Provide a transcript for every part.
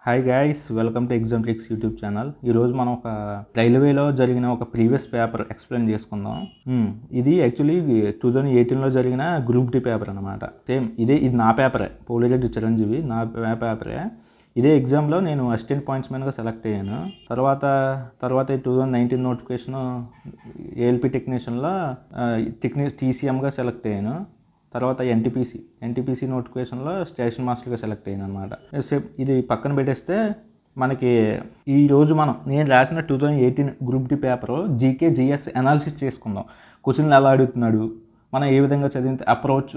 Hi guys, welcome to exam tricks YouTube channel. ఈరోజు మనం ఒక రైల్వేలో జరిగిన ఒక ప్రీవియస్ పేపర్ ఎక్స్ప్లెయిన్ చేసుకుందాం. ఇది యాక్చువల్లీ 2018లో జరిగిన గ్రూప్ డి పేపర్ అనమాట. సేమ్ ఇది నా పేపరే, పోలిరెడ్డి చిరంజీవి నా పేపరే. ఇదే ఎగ్జామ్లో నేను అసిస్టెంట్ పాయింట్స్ మ్యాన్గా సెలెక్ట్ అయ్యాను. తర్వాత 2019 నోటిఫికేషన్ ఏఎల్పి టెక్నీషియన్లో టీసీఎంగా సెలెక్ట్ అయ్యాను. తర్వాత ఎన్టీపీసీ నోటిఫికేషన్లో స్టేషన్ మాస్టర్గా సెలెక్ట్ అయ్యాను అనమాట. ఇది పక్కన పెట్టేస్తే మనకి ఈరోజు నేను రాసిన 2018 group D paper GK GS analysis చేసుకుందాం. క్వశ్చన్లు ఎలా అడుగుతున్నాడు, మనం ఏ విధంగా చదివితే అప్రోచ్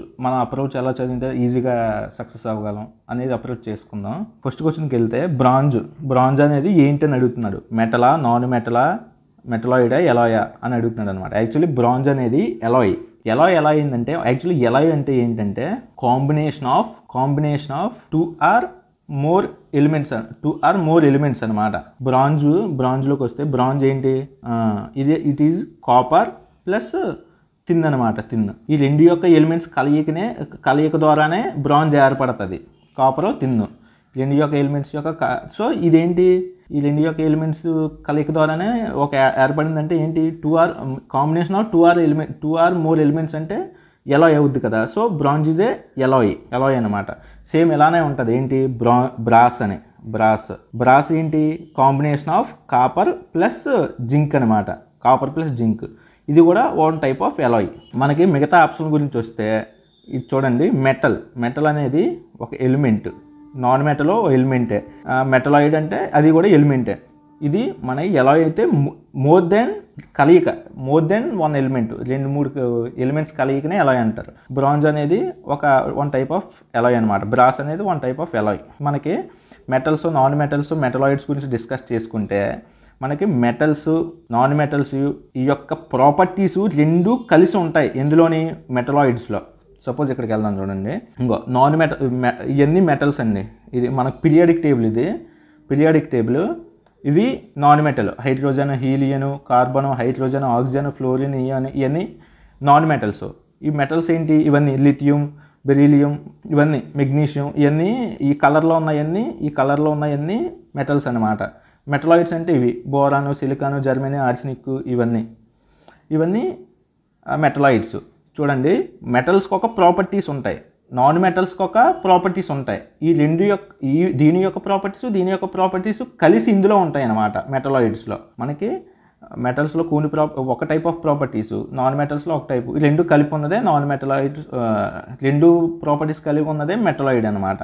ఎలా చదివితే ఈజీగా సక్సెస్ అవ్వగలం అనేది అప్రోచ్ చేసుకుందాం. ఫస్ట్ క్వశ్చన్కి వెళ్తే బ్రాంజ్ అనేది ఏంటని అడుగుతున్నాడు. మెటలా, నాన్ మెటలా, మెటలాయిడా, ఎలాయా అని అడుగుతున్నాడు అనమాట. యాక్చువల్లీ బ్రాంజ్ అనేది ఎలాయ్ ఎలా ఏంటంటే, యాక్చువల్లీ ఎలాయ్ అంటే ఏంటంటే combination of two or more elements అనమాట. బ్రాంజ్లోకి వస్తే బ్రాంజ్ ఏంటి, it is copper plus tin అనమాట. ఈ రెండు యొక్క ఎలిమెంట్స్ కలయిక ద్వారానే బ్రాంజ్ ఏర్పడుతుంది. కాపర్ టిన్ రెండు యొక్క ఎలిమెంట్స్ సో ఇదేంటి, ఈ రెండు యొక్క ఎలిమెంట్స్ కలయిక ద్వారానే ఒక ఏర్పడిందంటే ఏంటి, combination of two or more elements అంటే ఎలాయ్ అవుద్ది కదా. సో బ్రాంజ్ ఈజ్ ఎలాయ్ అనమాట. సేమ్ ఎలానే ఉంటుంది. ఏంటి, బ్రాస్ ఏంటి, combination of copper plus zinc అనమాట. కాపర్ ప్లస్ జింక్, ఇది కూడా వన్ టైప్ ఆఫ్ ఎలాయ్. మనకి మిగతా ఆప్షన్ గురించి వస్తే ఇది చూడండి. మెటల్ అనేది ఒక ఎలిమెంట్, నాన్ మెటల్ ఎలిమెంటే. మెటలాయిడ్ అంటే అది కూడా ఎలిమెంటే. ఇది మన ఎలాయ్ అయితే more than one element, 2-3 elements కలయికనే ఎలాయ్ అంటారు. బ్రాంజ్ అనేది వన్ టైప్ ఆఫ్ ఎలాయ్ అనమాట. బ్రాస్ అనేది వన్ టైప్ ఆఫ్ ఎలాయ్. మనకి మెటల్స్, నాన్ మెటల్స్, మెటలాయిడ్స్ గురించి డిస్కస్ చేసుకుంటే మనకి మెటల్స్, నాన్ మెటల్స్ ఈ యొక్క ప్రాపర్టీస్ రెండు కలిసి ఉంటాయి. ఎందులోని, మెటలాయిడ్స్లో. సపోజ్ ఇక్కడికి వెళ్దాం చూడండి. ఇవన్నీ మెటల్స్ అండి. ఇది మనకు పీరియాడిక్ టేబుల్. ఇవి non metal. Hydrogen, helium, carbon, hydrogen, oxygen, fluorine, ఇవన్నీ నాన్ మెటల్స్. ఈ మెటల్స్ ఏంటి, ఇవన్నీ లిథియం, బెరీలియం, ఇవన్నీ మెగ్నీషియం, ఇవన్నీ ఈ కలర్లో ఉన్నాయన్నీ మెటల్స్ అనమాట. మెటలాయిడ్స్ అంటే ఇవి బోరాను, సిలికాను, జర్మనీ, ఆర్సెనిక్, ఇవన్నీ మెటలాయిడ్స్. చూడండి, మెటల్స్కి ఒక ప్రాపర్టీస్ ఉంటాయి, నాన్ మెటల్స్కి ఒక ప్రాపర్టీస్ ఉంటాయి. దీని యొక్క ప్రాపర్టీస్ కలిసి ఇందులో ఉంటాయి అన్నమాట. మెటలాయిడ్స్లో మనకి మెటల్స్లో ఒక టైప్ ఆఫ్ ప్రాపర్టీస్, నాన్ మెటల్స్లో ఒక టైపు. ఈ రెండు కలిపి ఉన్నదే నాన్ మెటలాయిడ్. రెండు ప్రాపర్టీస్ కలిపి ఉన్నదే మెటలాయిడ్ అనమాట.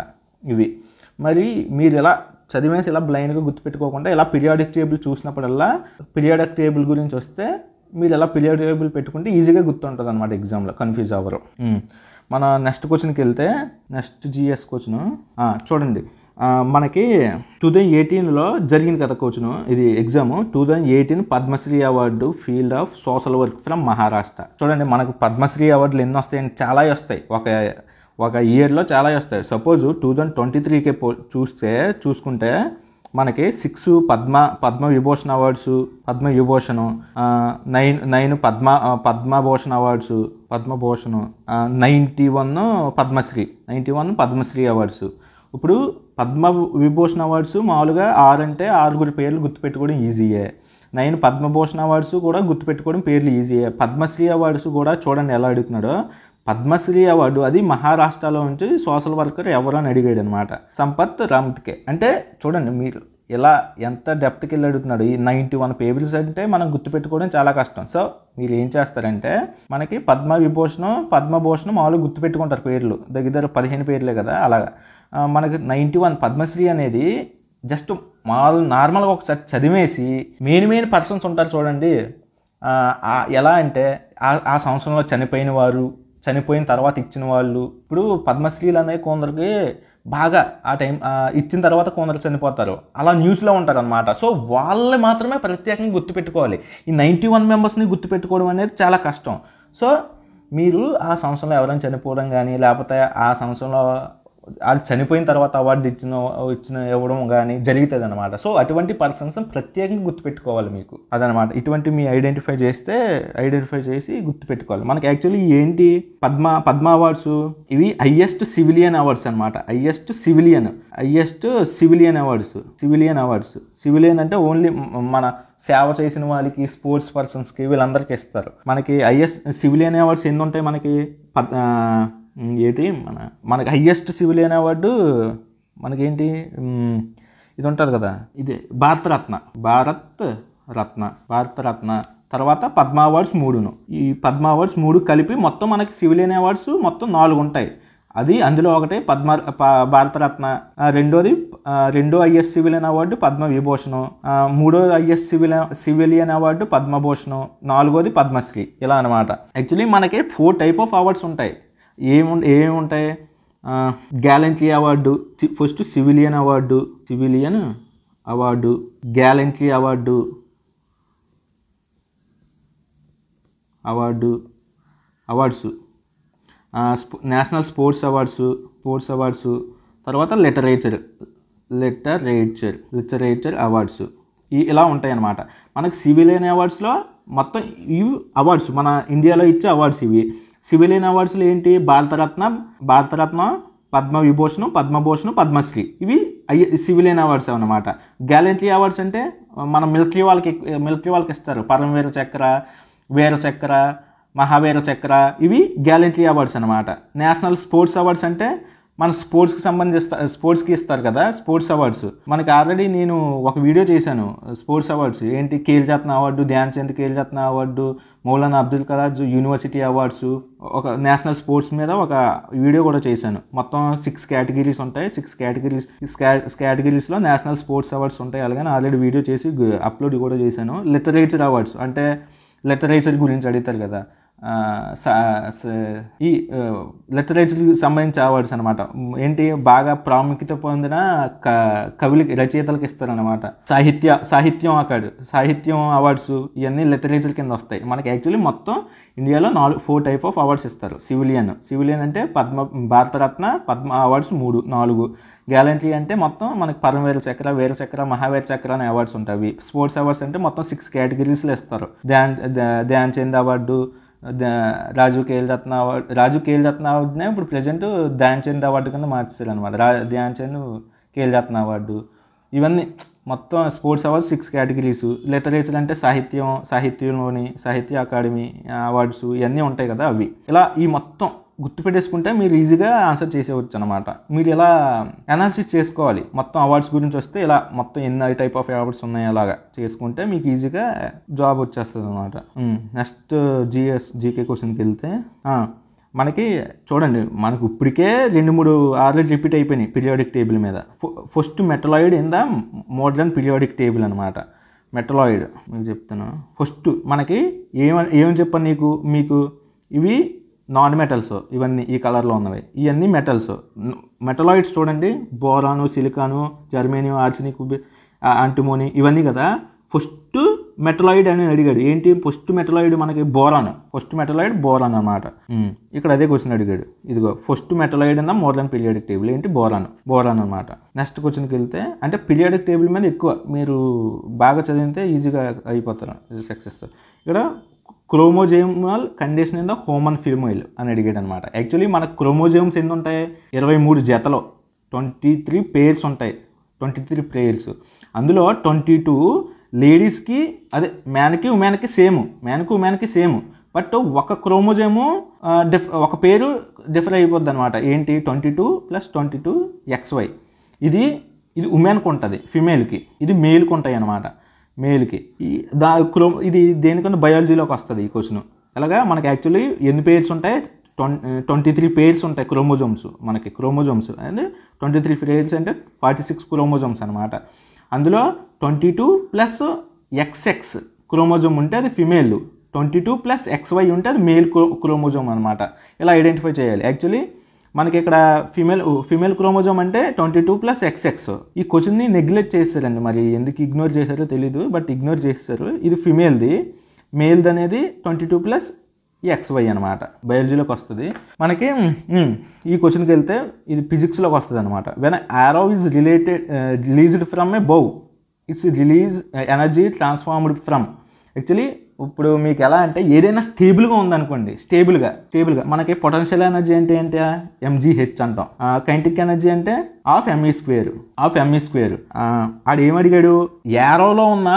ఇవి మరి మీరు ఎలా చదివేసి ఇలా బ్లైండ్గా గుర్తుపెట్టుకోకుండా ఇలా పీరియాడిక్ టేబుల్ చూసినప్పుడల్లా, పీరియాడిక్ టేబుల్ గురించి వస్తే మీరు ఎలా పీరియాడిక్ టేబుల్ పెట్టుకుంటే ఈజీగా గుర్తుంటుంది అనమాట. ఎగ్జామ్లో కన్ఫ్యూజ్ అవ్వరు. మన నెక్స్ట్ క్వశ్చన్కి వెళ్తే, నెక్స్ట్ జిఎస్ క్వశ్చన్ చూడండి. మనకి 2018లో జరిగింది కదా క్వశ్చన్. ఇది exam 2018 Padma Shri award field of social work from Maharashtra. చూడండి, మనకు పద్మశ్రీ అవార్డులు ఎన్ని వస్తాయని చాలా వస్తాయి. ఒక ఇయర్లో చాలా వస్తాయి. సపోజ్ 2023కే చూసుకుంటే మనకి 6 Padma Vibhushan awards, 9 Padma Bhushan awards, 91 Padma Shri awards. ఇప్పుడు పద్మవిభూషణ్ అవార్డ్స్ మామూలుగా 6 అంటే 6 పేర్లు గుర్తుపెట్టుకోవడం ఈజీయే. 9 పద్మభూషణ్ అవార్డ్స్ కూడా గుర్తుపెట్టుకోవడం పేర్లు ఈజీయే. పద్మశ్రీ అవార్డ్స్ కూడా చూడండి ఎలా అడుగుతున్నాడో. పద్మశ్రీ అవార్డు అది మహారాష్ట్రలో నుంచి సోషల్ వర్కర్ ఎవరు అని అడిగాడు అనమాట. సంపత్ రామత్కే. అంటే చూడండి మీరు ఇలా ఎంత డెప్త్కి వెళ్ళి అడుగుతున్నాడు. ఈ 91 పేపర్స్ అంటే మనం గుర్తుపెట్టుకోవడం చాలా కష్టం. సో మీరు ఏం చేస్తారంటే, మనకి పద్మభూషణ్ మామూలుగా గుర్తుపెట్టుకుంటారు పేర్లు, దగ్గర 15 పేర్లే కదా. అలాగా మనకి 91 పద్మశ్రీ అనేది జస్ట్ నార్మల్గా ఒకసారి చదివేసి మెయిన్ పర్సన్స్ ఉంటారు చూడండి. ఎలా అంటే ఆ సంవత్సరంలో చనిపోయిన తర్వాత ఇచ్చిన వాళ్ళు. ఇప్పుడు పద్మశ్రీలు అనేవి కొందరికి బాగా ఆ టైం ఇచ్చిన తర్వాత కొందరు చనిపోతారు, అలా న్యూస్లో ఉంటారు అనమాట. సో వాళ్ళు మాత్రమే ప్రత్యేకంగా గుర్తుపెట్టుకోవాలి. ఈ 91 మెంబర్స్ని గుర్తుపెట్టుకోవడం అనేది చాలా కష్టం. సో మీరు ఆ సంవత్సరంలో ఎవరైనా చనిపోవడం కానీ, లేకపోతే ఆ సంవత్సరంలో వాళ్ళు చనిపోయిన తర్వాత అవార్డు ఇచ్చిన ఇవ్వడం కానీ జరుగుతుంది అనమాట. సో అటువంటి పర్సన్స్ ప్రత్యేకంగా గుర్తుపెట్టుకోవాలి మీకు అదనమాట. ఇటువంటి మీ ఐడెంటిఫై చేసి గుర్తుపెట్టుకోవాలి. మనకి యాక్చువల్లీ ఏంటి పద్మ అవార్డ్స్ ఇవి హైయెస్ట్ సివిలియన్ అవార్డ్స్ అనమాట. Highest civilian awards. సివిలియన్ అంటే ఓన్లీ మన సేవ చేసిన వాళ్ళకి, స్పోర్ట్స్ పర్సన్స్కి, వీళ్ళందరికీ ఇస్తారు. మనకి హైయెస్ట్ సివిలియన్ అవార్డ్స్ ఎన్ని ఉంటాయి మనకి? మనకి హైయెస్ట్ సివిలియన్ అవార్డు మనకేంటి ఇది ఉంటుంది కదా, ఇది భారతరత్న. తర్వాత పద్మ అవార్డ్స్ 3. ఈ పద్మ అవార్డ్స్ 3 కలిపి మొత్తం మనకి సివిలియన్ అవార్డ్స్ మొత్తం 4 ఉంటాయి. అందులో ఒకటి భారతరత్న, రెండో హైయెస్ట్ సివిలియన్ అవార్డు పద్మవిభూషణం, మూడోది హైయెస్ట్ సివిలియన్ అవార్డు పద్మభూషణం, నాలుగోది పద్మశ్రీ, ఇలా అనమాట. యాక్చువల్లీ మనకి 4 టైప్ ఆఫ్ అవార్డ్స్ ఉంటాయి. ఏమి ఉంటాయి? Gallantry award, first civilian award, gallantry awards, national sports awards, తర్వాత లిటరేచర్ అవార్డ్స్, ఇలా ఉంటాయి అన్నమాట. మనకి సివిలియన్ అవార్డ్స్లో మొత్తం ఇవి అవార్డ్స్, మన ఇండియాలో ఇచ్చే అవార్డ్స్ ఇవి. సివిలియన్ అవార్డ్స్లో ఏంటి? భారతరత్న, పద్మవిభూషణం, పద్మభూషణం, పద్మశ్రీ, ఇవి సివిలియన్ అవార్డ్స్ అన్నమాట. గ్యాలంట్రీ అవార్డ్స్ అంటే మన మిలిటరీ వాళ్ళకి ఇస్తారు. పరమవీర చక్ర, వీర చక్ర, మహావీర చక్ర, ఇవి గ్యాలంట్రీ అవార్డ్స్ అనమాట. నేషనల్ స్పోర్ట్స్ అవార్డ్స్ అంటే మన స్పోర్ట్స్కి ఇస్తారు కదా, స్పోర్ట్స్ అవార్డ్స్. మనకి ఆల్రెడీ నేను ఒక వీడియో చేశాను స్పోర్ట్స్ అవార్డ్స్ ఏంటి, Khel Ratna award, Dhyan Chand Khel Ratna award, Maulana Abdul Kalam university awards, ఒక నేషనల్ స్పోర్ట్స్ మీద ఒక వీడియో కూడా చేశాను. మొత్తం 6 కేటగిరీస్ ఉంటాయి. 6 కేటగిరీస్లో నేషనల్ స్పోర్ట్స్ అవార్డ్స్ ఉంటాయి. అలాగే ఆల్రెడీ వీడియో చేసి అప్లోడ్ కూడా చేశాను. లిటరేచర్ అవార్డ్స్ అంటే లిటరేచర్ గురించి అడుగుతారు కదా, ఈ లిటరేచర్కి సంబంధించిన అవార్డ్స్ అనమాట. ఏంటి, బాగా ప్రాముఖ్యత పొందిన రచయితలకు ఇస్తారనమాట. సాహిత్యం అవార్డ్స్, ఇవన్నీ లిటరేచర్ కింద వస్తాయి. మనకి యాక్చువల్లీ మొత్తం ఇండియాలో 4 టైప్ ఆఫ్ అవార్డ్స్ ఇస్తారు. సివిలియన్ అంటే భారతరత్న, పద్మ అవార్డ్స్ 4. గ్యాలంట్రీ అంటే మొత్తం మనకి పరమవీర చక్ర, వీర చక్ర, మహావీర చక్ర అనే అవార్డ్స్ ఉంటాయి. స్పోర్ట్స్ అవార్డ్స్ అంటే మొత్తం 6 కేటగిరీస్లో ఇస్తారు. ధ్యాన్ చంద్ అవార్డు, రాజు ఖేల్ రత్న అవార్డునే ఇప్పుడు ప్రజెంట్ ధ్యాన్ చంద్ అవార్డు కింద మార్చారు అనమాట. ధ్యాన్ చంద్ ఖేల్ రత్న అవార్డు, ఇవన్నీ మొత్తం స్పోర్ట్స్ అవార్డ్స్ 6 కేటగిరీస్. లిటరేచర్ అంటే సాహిత్యంలోని సాహిత్య అకాడమీ అవార్డ్స్, ఇవన్నీ ఉంటాయి కదా, అవి. ఇలా ఈ మొత్తం గుర్తుపెట్టేసుకుంటే మీరు ఈజీగా ఆన్సర్ చేసేవచ్చు అనమాట. మీరు ఇలా అనాలిసిస్ చేసుకోవాలి. మొత్తం అవార్డ్స్ గురించి వస్తే ఇలా మొత్తం ఎన్ని టైప్ ఆఫ్ అవార్డ్స్ ఉన్నాయి అలాగా చేసుకుంటే మీకు ఈజీగా జాబ్ వచ్చేస్తుంది అనమాట. నెక్స్ట్ జీకే క్వశ్చన్కి వెళ్తే మనకి చూడండి, మనకు ఇప్పటికే 2-3 ఆల్రెడీ రిపీట్ అయిపోయినాయి పీరియాడిక్ టేబుల్ మీద. First metalloid in the modern periodic table అనమాట. మెటలాయిడ్ మీకు చెప్తాను. ఫస్ట్ మనకి ఏమని చెప్పాను మీకు ఇవి నాన్ మెటల్స్, ఇవన్నీ ఈ కలర్లో ఉన్నవి ఇవన్నీ మెటల్స్. మెటలాయిడ్స్ చూడండి, బోరాను, సిలికాను, జర్మేనియం, ఆర్సినిక్, అంటిమోని, ఇవన్నీ కదా. ఫస్ట్ మెటలాయిడ్ అని అడిగాడు. ఏంటి ఫస్ట్ మెటలాయిడ్? మనకి బోరాన్ అన్నమాట. ఇక్కడ అదే క్వశ్చన్ అడిగాడు. ఇదిగో ఫస్ట్ మెటలాయిడ్ అన్న మోడర్న్ పీరియాడిక్ టేబుల్ ఏంటి? బోరాన్ అనమాట. నెక్స్ట్ క్వశ్చన్కి వెళ్తే అంటే పీరియాడిక్ టేబుల్ మీద ఎక్కువ మీరు బాగా చదివితే ఈజీగా అయిపోతారు సక్సెస్. ఇక్కడ chromosomal condition in the human female అని అడిగాడు అనమాట. యాక్చువల్లీ మనకు క్రోమోజోమ్స్ ఎన్ని ఉంటాయి? 23 జతలో 23 పేర్స్ ఉంటాయి. 23 పేర్స్. అందులో 22 లేడీస్కి, అదే మ్యాన్కి ఉమెన్కి సేమ్. బట్ ఒక క్రోమోజోము ఒక పేరు డిఫర్ అయిపోద్ది అనమాట. ఏంటి? 22 + 22 XY. ఇది ఉమెన్కి ఉంటుంది, ఫిమేల్కి. ఇది మేల్కి ఉంటాయి అనమాట. మేల్కి ఇది దేనికన్నా బయాలజీలోకి వస్తుంది ఈ క్వశ్చన్. అలాగా మనకి యాక్చువల్లీ ఎన్ని పేర్స్ ఉంటాయి? 23 పేర్స్ ఉంటాయి క్రోమోజోమ్స్ అండ్ 23 పేర్స్ అంటే 46 క్రోమోజోమ్స్ అనమాట. అందులో 22 + XX క్రోమోజోమ్ ఉంటే అది ఫిమేల్, 22 + XY ఉంటే అది మేల్ క్రోమోజోమ్ అనమాట. ఇలా ఐడెంటిఫై చేయాలి. యాక్చువల్లీ మనకి ఇక్కడ ఫిమేల్ క్రోమోజోమ్ అంటే 22 + XX. ఈ క్వశ్చన్ని నెగ్లెక్ట్ చేస్తారండి, మరి ఎందుకు ఇగ్నోర్ చేశారో తెలీదు, బట్ ఇగ్నోర్ చేస్తారు. ఇది ఫిమేల్ది. మేల్ది అనేది 22 + ఈ XY అనమాట. బయాలజీలోకి వస్తుంది మనకి. ఈ క్వశ్చన్కి వెళ్తే ఇది ఫిజిక్స్లోకి వస్తుంది అనమాట. వెన్ ఆరో is released from A bow, it's release energy transformed from. Actually ఇప్పుడు మీకు ఎలా అంటే ఏదైనా స్టేబుల్గా ఉందనుకోండి, స్టేబుల్గా మనకి పొటెన్షియల్ ఎనర్జీ అంటే ఏంటి, mgh అంటాం. కైనెటిక్ ఎనర్జీ అంటే హాఫ్ me స్క్వేర్. ఆడు ఏమడిగాడు, యారోలో ఉన్న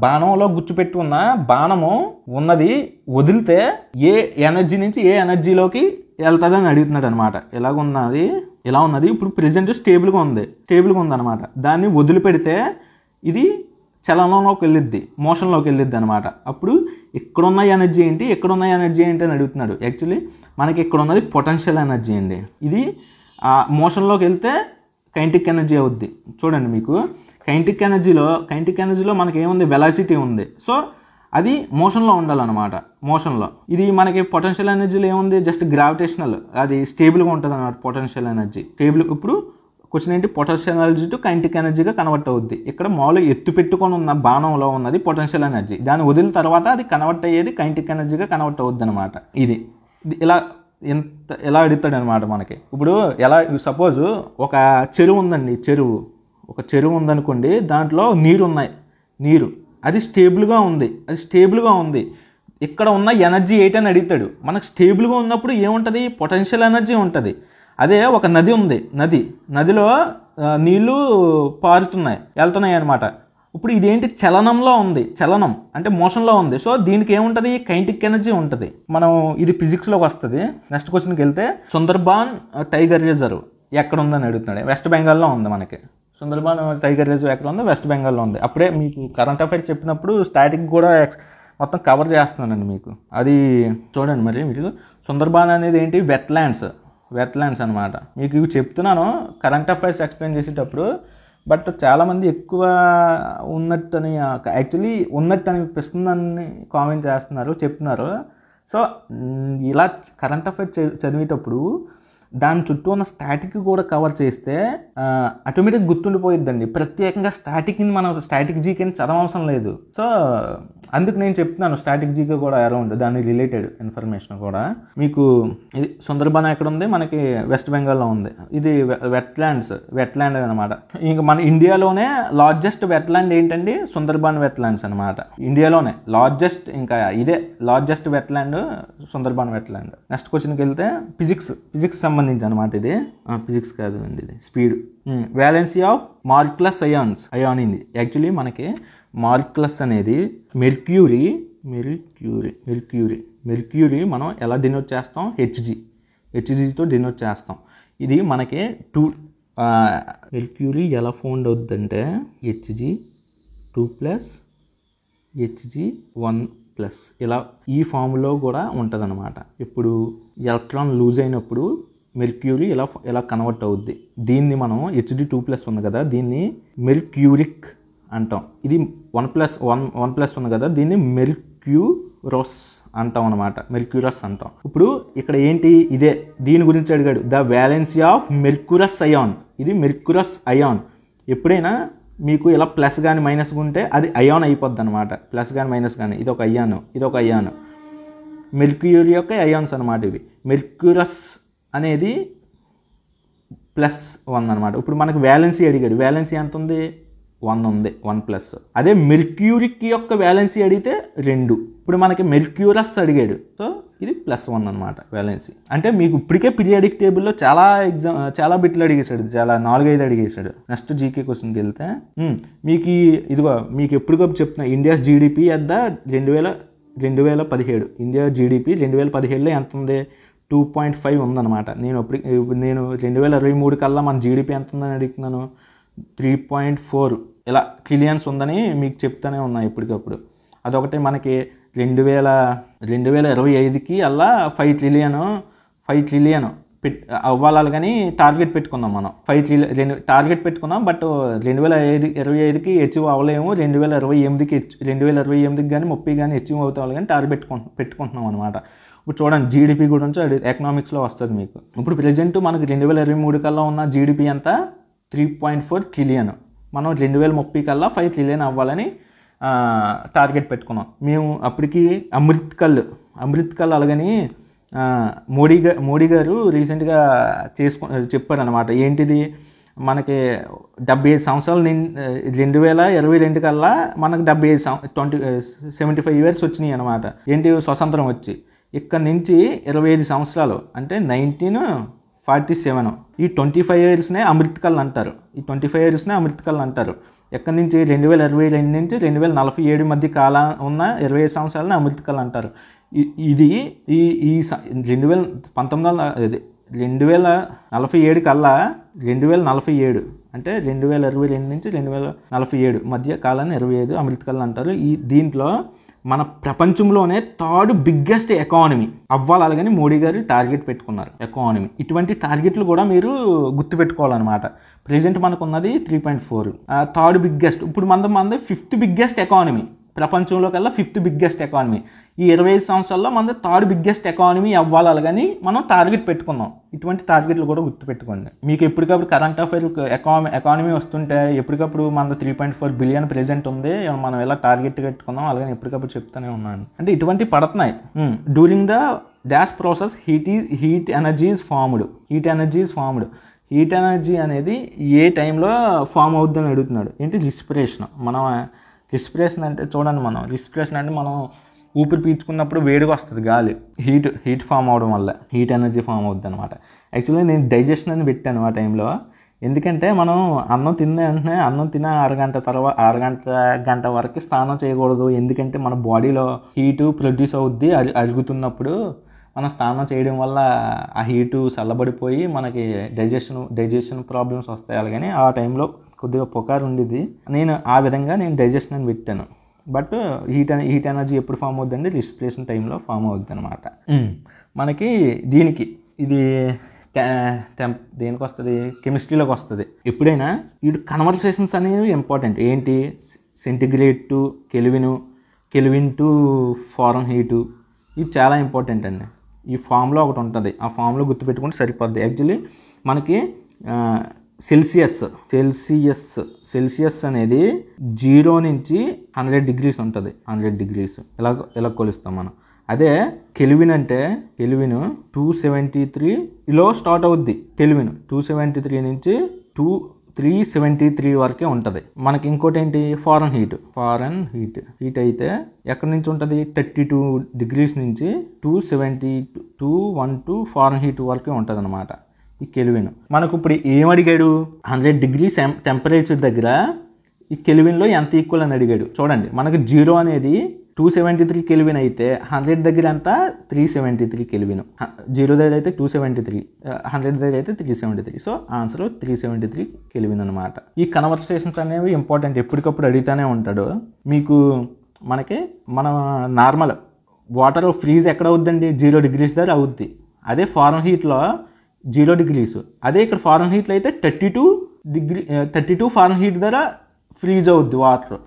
బాణంలో గుచ్చుపెట్టి ఉన్న బాణము ఉన్నది వదిలితే ఏ ఎనర్జీ నుంచి ఏ ఎనర్జీలోకి వెళ్తుందని అడుగుతున్నాడు అనమాట. ఎలా ఉన్నది ఇప్పుడు ప్రజెంట్ స్టేబుల్గా ఉంది అనమాట. దాన్ని వదిలిపెడితే ఇది చలనంలోకి వెళ్ళిద్ది, మోషన్లోకి వెళ్ళిద్ది అనమాట. అప్పుడు ఇక్కడున్న ఎనర్జీ ఏంటి అని అడుగుతున్నాడు. యాక్చువల్లీ మనకి ఇక్కడ ఉన్నది పొటెన్షియల్ ఎనర్జీ అండి. ఇది మోషన్లోకి వెళ్తే కైనెటిక్ ఎనర్జీ అవుద్ది. చూడండి మీకు కైనెటిక్ ఎనర్జీలో మనకి ఏముంది, వెలాసిటీ ఉంది. సో అది మోషన్లో ఉండాలన్నమాట. ఇది మనకి పొటెన్షియల్ ఎనర్జీలో ఏముంది, జస్ట్ గ్రావిటేషనల్, అది స్టేబుల్గా ఉంటుంది అనమాట. పొటెన్షియల్ ఎనర్జీ ఇప్పుడు క్వశ్చన్ ఏంటి, పొటెన్షియల్ ఎనర్జీ టు కైనెటిక్ ఎనర్జీగా కన్వర్ట్ అవుద్ది. ఇక్కడ మామూలుగా ఎత్తు పెట్టుకొని ఉన్న బాణంలో ఉన్నది పొటెన్షియల్ ఎనర్జీ, దాన్ని వదిలిన తర్వాత అది కన్వర్ట్ అయ్యేది కైనెటిక్ ఎనర్జీగా కన్వర్ట్ అవుద్ది అనమాట. ఇది ఎలా అడుగుతాడు అనమాట మనకి. ఇప్పుడు సపోజ్ ఒక చెరువు ఉందండి, ఒక చెరువు ఉందనుకోండి, దాంట్లో నీరు అది స్టేబుల్గా ఉంది. ఇక్కడ ఉన్న ఎనర్జీ ఏంటని అడుగుతాడు. మనకు స్టేబుల్గా ఉన్నప్పుడు ఏముంటుంది, పొటెన్షియల్ ఎనర్జీ ఉంటుంది. అదే ఒక నది ఉంది, నదిలో నీళ్లు వెళ్తున్నాయి అనమాట. ఇప్పుడు ఇదేంటి, చలనం అంటే మోషన్లో ఉంది. సో దీనికి ఏముంటుంది, కైనెటిక్ ఎనర్జీ ఉంటుంది. మనం ఇది ఫిజిక్స్లోకి వస్తుంది. నెక్స్ట్ క్వశ్చన్కి వెళ్తే సుందర్బాన్ టైగర్ రిజర్వ్ ఎక్కడ ఉందని అడుగుతున్నాడు. వెస్ట్ బెంగాల్లో ఉంది మనకి. సుందర్బాన్ టైగర్ రిజర్వ్ ఎక్కడ ఉంది, వెస్ట్ బెంగాల్లో ఉంది. అప్పుడే మీకు కరెంట్ అఫైర్స్ చెప్పినప్పుడు స్టాటిక్ కూడా మొత్తం కవర్ చేస్తున్నానండి మీకు. అది చూడండి. మరి మీకు సుందర్బాన్ అనేది ఏంటి, వెట్లాండ్స్ అనమాట. మీకు ఇవి చెప్తున్నాను కరెంట్ అఫైర్స్ ఎక్స్ప్లెయిన్ చేసేటప్పుడు. బట్ చాలామంది ఎక్కువ ఉన్నట్టని అనిపిస్తుందని కామెంట్ చెప్తున్నారు. సో ఇలా కరెంట్ అఫైర్స్ చదివేటప్పుడు దాని చుట్టూ ఉన్న స్టాటిక్ కూడా కవర్ చేస్తే ఆటోమేటిక్ గుర్తుండిపోయిద్దండి. ప్రత్యేకంగా మనం స్టాటిక్ జీకేని చదవవసరం లేదు. సో అందుకు నేను చెప్తున్నాను స్టాటిక్ జీకే కూడా అరౌండ్ దాని రిలేటెడ్ ఇన్ఫర్మేషన్ కూడా మీకు. ఇది సుందర్బాన్ ఎక్కడ ఉంది, మనకి వెస్ట్ బెంగాల్లో ఉంది. ఇది వెట్లాండ్ అనమాట. ఇంకా మన ఇండియాలోనే లార్జెస్ట్ వెట్లాండ్ ఏంటండి, సుందర్బాన్ వెట్లాండ్స్ అనమాట. ఇండియాలోనే largest wetland Sundarban wetland. Next క్వశ్చన్కి వెళ్తే ఫిజిక్స్ సంబంధించి అనమాట. ఇది ఫిజిక్స్ కాదు అండి, ఇది స్పీడ్. వ్యాలెన్సీ ఆఫ్ మార్క్లెస్ అయాన్ ఇది. యాక్చువల్లీ మనకి మార్క్లెస్ అనేది మెర్క్యూరీ మనం ఎలా డినోట్ చేస్తాం, హెచ్జితో డినోట్ చేస్తాం. ఇది మనకి మెర్క్యూరీ ఎలా ఫౌండ్ అవుతుందంటే Hg2+ Hg1+, ఇలా ఈ ఫామ్లో కూడా ఉంటుంది అనమాట. ఇప్పుడు ఎలక్ట్రాన్ లూజ్ అయినప్పుడు మెర్క్యూరీ ఇలా కన్వర్ట్ అవుద్ది. దీన్ని మనం Hg2+ ఉంది కదా, దీన్ని మెర్క్యూరిక్ అంటాం. ఇది 1+1 ఉంది కదా, దీన్ని మెర్క్యూరస్ అంటాం అనమాట. ఇప్పుడు ఇక్కడ ఏంటి, దీని గురించి అడిగాడు. The valency of mercurous ion. ఇది మెర్క్యూరస్ అయాన్. ఎప్పుడైనా మీకు ఇలా ప్లస్ కానీ మైనస్ ఉంటే అది అయాన్ అయిపోద్ది అనమాట. ప్లస్ కానీ మైనస్ కానీ, ఇది ఒక అయాన్. మెర్క్యూరీ యొక్క అయాన్స్ అనమాట ఇవి. మెర్క్యూరస్ అనేది +1 అనమాట. ఇప్పుడు మనకు వ్యాలెన్సీ అడిగాడు. వ్యాలెన్సీ ఎంత ఉంది, 1 ఉంది, 1+. అదే మెర్క్యూరిక్ యొక్క వ్యాలెన్సీ అడిగితే 2. ఇప్పుడు మనకి మెర్క్యూరస్ అడిగాడు. సో ఇది +1 అనమాట వ్యాలెన్సీ. అంటే మీకు ఇప్పటికే పీరియాడిక్ టేబుల్లో చాలా బిట్లు అడిగేశాడు, 4-5 అడిగేశాడు. నెక్స్ట్ జీకే క్వశ్చన్కి వెళ్తే మీకు మీకు ఎప్పటికప్పుడు చెప్తున్నా, India's GDP at the 2017. India GDP 2017లో ఎంత ఉంది, 2.5 ఉందన్నమాట. నేను 2023 కల్లా మన జీడిపి ఎంత ఉందని అడుగుతున్నాను, 3.4 ఇలా ట్రిలియన్స్ ఉందని మీకు చెప్తానే ఉన్నా ఇప్పటికప్పుడు. అదొకటి మనకి 2025కి అలా 5 ట్రిలియన్ అవ్వాలి కానీ టార్గెట్ పెట్టుకున్నాం మనం. 5 ట్రిలియన్ టార్గెట్ పెట్టుకున్నాం. బట్ 2025కి అచీవ్ అవ్వలేము. 2028కి కానీ 30 కానీ అచీవ్ అవుతావాలి కానీ టార్గెట్ పెట్టుకుంటున్నాం అనమాట. ఇప్పుడు చూడండి జీడిపి గురించి ఎకనామిక్స్లో వస్తుంది మీకు. ఇప్పుడు ప్రజెంట్ మనకి 2023 కల్లా ఉన్న జీడిపి ఎంత, 3.4 ట్రిలియన్. మనం 2030 కల్లా 5 ట్రిలియన్ అవ్వాలని టార్గెట్ పెట్టుకున్నాం. మేము అప్పటికి అమృత్ కల్ అలాగని మోడీ గారు రీసెంట్గా చెప్పారనమాట. ఏంటిది, మనకి 75 సంవత్సరాలు 2022 కల్లా మనకు 75 ఇయర్స్ వచ్చినాయి అనమాట. ఏంటి, స్వతంత్రం వచ్చి. ఇక్కడ నుంచి 25 సంవత్సరాలు అంటే 1947. ఈ 25 ఇయర్స్నే అమృత్ కాల్ అంటారు. ఎక్కడి నుంచి 2022 నుంచి 2047 మధ్య కాలం ఉన్న 25 సంవత్సరాలని అమృత్ కాల్ అంటారు. ఇది ఈ 2047 కల్లా 2047 అంటే 2022 నుంచి 2047 మధ్య కాలాన్ని 25 అమృత్ కాల్ అంటారు. దీంట్లో మన ప్రపంచంలోనే థర్డ్ బిగ్గెస్ట్ ఎకానమీ అవ్వాలి. అలాగని మోడీ గారు టార్గెట్ పెట్టుకున్నారు ఎకానమీ. ఇటువంటి టార్గెట్లు కూడా మీరు గుర్తుపెట్టుకోవాలన్నమాట. ప్రెజెంట్ మనకు ఉన్నది 3.4, థర్డ్ బిగ్గెస్ట్. ఇప్పుడు మనది 5th బిగ్గెస్ట్ ఎకానమీ, ప్రపంచంలో కల్లా 5th బిగ్గెస్ట్ ఎకానమీ. ఈ 25 సంవత్సరాల్లో మనది థర్డ్ బిగ్గెస్ట్ ఎకానమీ అవ్వాలి. అలాగని మనం టార్గెట్ పెట్టుకున్నాం. ఇటువంటి టార్గెట్లు కూడా గుర్తుపెట్టుకోండి. మీకు ఎప్పటికప్పుడు కరెంట్ అఫైర్ ఎకానమీ వస్తుంటే ఎప్పటికప్పుడు మనది 3.4 బిలియన్ ప్రెజెంట్ ఉంది, మనం ఎలా టార్గెట్ పెట్టుకుందాం అలాగని ఎప్పటికప్పుడు చెప్తూనే ఉన్నాను. అంటే ఇటువంటి పడుతున్నాయి. During the dash process heat energy is formed. Heat energy అనేది ఏ టైంలో ఫామ్ అవుతుందని అడుగుతున్నాడు. ఏంటి, రెస్పిరేషన్ అంటే చూడండి, రెస్పిరేషన్ అంటే మనం ఊపిరి పీల్చుకున్నప్పుడు వేడిగా వస్తుంది గాలి, హీట్ ఫామ్ అవడం వల్ల హీట్ ఎనర్జీ ఫామ్ అవుతుంది అనమాట. యాక్చువల్లీ నేను డైజెషన్ అని పెట్టాను ఆ టైంలో. ఎందుకంటే మనం అన్నం తిన్న గంట వరకు స్నానం చేయకూడదు. ఎందుకంటే మన బాడీలో హీటు ప్రొడ్యూస్ అవుద్ది. అరుగుతున్నప్పుడు మనం స్నానం చేయడం వల్ల ఆ హీటు చల్లబడిపోయి మనకి డైజెషన్ ప్రాబ్లమ్స్ వస్తాయి. అలాగని ఆ టైంలో కొద్దిగా పొకారు ఉండేది. ఆ విధంగా నేను డైజెషన్ అని పెట్టాను. బట్ హీట్ ఎనర్జీ ఎప్పుడు ఫామ్ అవుతుందంటే రెస్పిరేషన్ టైంలో ఫామ్ అవుతుంది అనమాట. మనకి దీనికి ఇది దేనికి వస్తుంది, కెమిస్ట్రీలోకి వస్తుంది. ఎప్పుడైనా ఈ కన్వర్సేషన్స్ అనేవి ఇంపార్టెంట్. ఏంటి, centigrade to kelvin to Fahrenheit, ఇది చాలా ఇంపార్టెంట్ అండి. ఈ ఫామ్లో ఒకటి ఉంటుంది, ఆ ఫామ్లో గుర్తుపెట్టుకుంటే సరిపోద్ది. యాక్చువల్లీ మనకి సెల్సియస్ అనేది 0 నుంచి 100 డిగ్రీస్ ఉంటుంది. 100 డిగ్రీస్ ఇలా కొలుస్తాం మనం. అదే కెల్విన్ 273లో స్టార్ట్ అవుద్ది. కెల్విన్ 273 నుంచి 373 వరకే ఉంటుంది. మనకి ఇంకోటి ఏంటి, ఫారెన్ హీట్ అయితే ఎక్కడి నుంచి ఉంటుంది, 32 డిగ్రీస్ నుంచి 212 ఫారెన్ హీట్ వరకే ఉంటుంది అనమాట ఈ కెల్విన్. మనకు ఇప్పుడు ఏమడిగాడు, 100 డిగ్రీస్ టెంపరేచర్ దగ్గర ఈ కెల్విన్లో ఎంత ఈక్వల్ అని అడిగాడు. చూడండి, మనకు 0 అనేది 273 కెల్విన్ అయితే 100 దగ్గర ఎంత, 373 కెల్విన్. 0 దగ్గర అయితే 273, 100 దగ్గర అయితే 373. సో ఆన్సర్ 373 కెల్విన్ అనమాట. ఈ కన్వర్సేషన్స్ అనేవి ఇంపార్టెంట్, ఎప్పటికప్పుడు అడుగుతూనే ఉంటాడు మీకు. మన నార్మల్ వాటర్ ఫ్రీజ్ ఎక్కడ అవుద్దండి, 0 డిగ్రీస్ దగ్గర అవుద్ది. అదే ఫారెన్ హీట్లో 0 డిగ్రీస్. అదే ఇక్కడ ఫారెన్ హీట్లో అయితే 32 ఫారెన్ హీట్ దగ్గర ఫ్రీజ్ అవుద్ది వాటర్.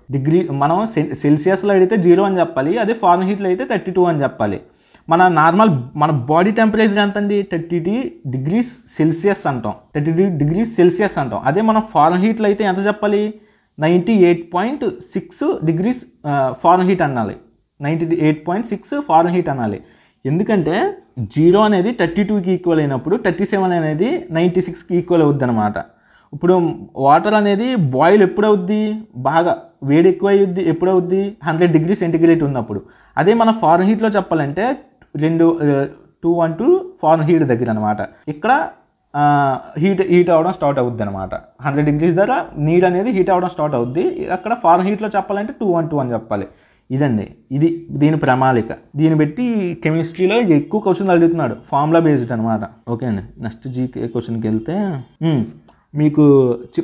మనం సెల్సియస్లో అడిగితే 0 అని చెప్పాలి, అదే ఫారెన్ హీట్లో అయితే 32 అని చెప్పాలి. మన బాడీ టెంపరేచర్ ఎంత అండి, 32 డిగ్రీస్ సెల్సియస్ అంటాం. 32 డిగ్రీస్ సెల్సియస్ అంటాం. అదే మనం ఫారెన్ హీట్లో అయితే ఎంత చెప్పాలి, 98.6 డిగ్రీస్ ఫారెన్ హీట్ అనాలి. 98.6 ఫారెన్ హీట్ అనాలి. ఎందుకంటే 0 అనేది 32కి ఈక్వల్ అయినప్పుడు 37 అనేది 96కి ఈక్వల్ అవుద్ది అనమాట. ఇప్పుడు వాటర్ అనేది బాయిల్ ఎప్పుడవుద్ది, బాగా వేడి ఎక్కువ అయ్యుద్ది ఎప్పుడవుద్ది, 100 డిగ్రీ సెంటిగ్రేడ్ ఉన్నప్పుడు. అదే మన ఫారెన్ హీట్లో చెప్పాలంటే 212 ఫారెన్ హీట్ దగ్గర అనమాట. ఇక్కడ హీట్ అవ్వడం స్టార్ట్ అవుద్ది అనమాట. 100 డిగ్రీస్ దగ్గర నీరు అనేది హీట్ అవ్వడం స్టార్ట్ అవుద్ది. అక్కడ ఫారెన్ హీట్లో చెప్పాలంటే 212 అని చెప్పాలి. ఇదండి, దీని ప్రణాళిక. దీన్ని బట్టి కెమిస్ట్రీలో ఎక్కువ క్వశ్చన్లు అడుగుతున్నాడు, ఫార్ములా బేస్డ్ అనమాట. ఓకే అండి, నెక్స్ట్ జీకే క్వశ్చన్కి వెళ్తే, మీకు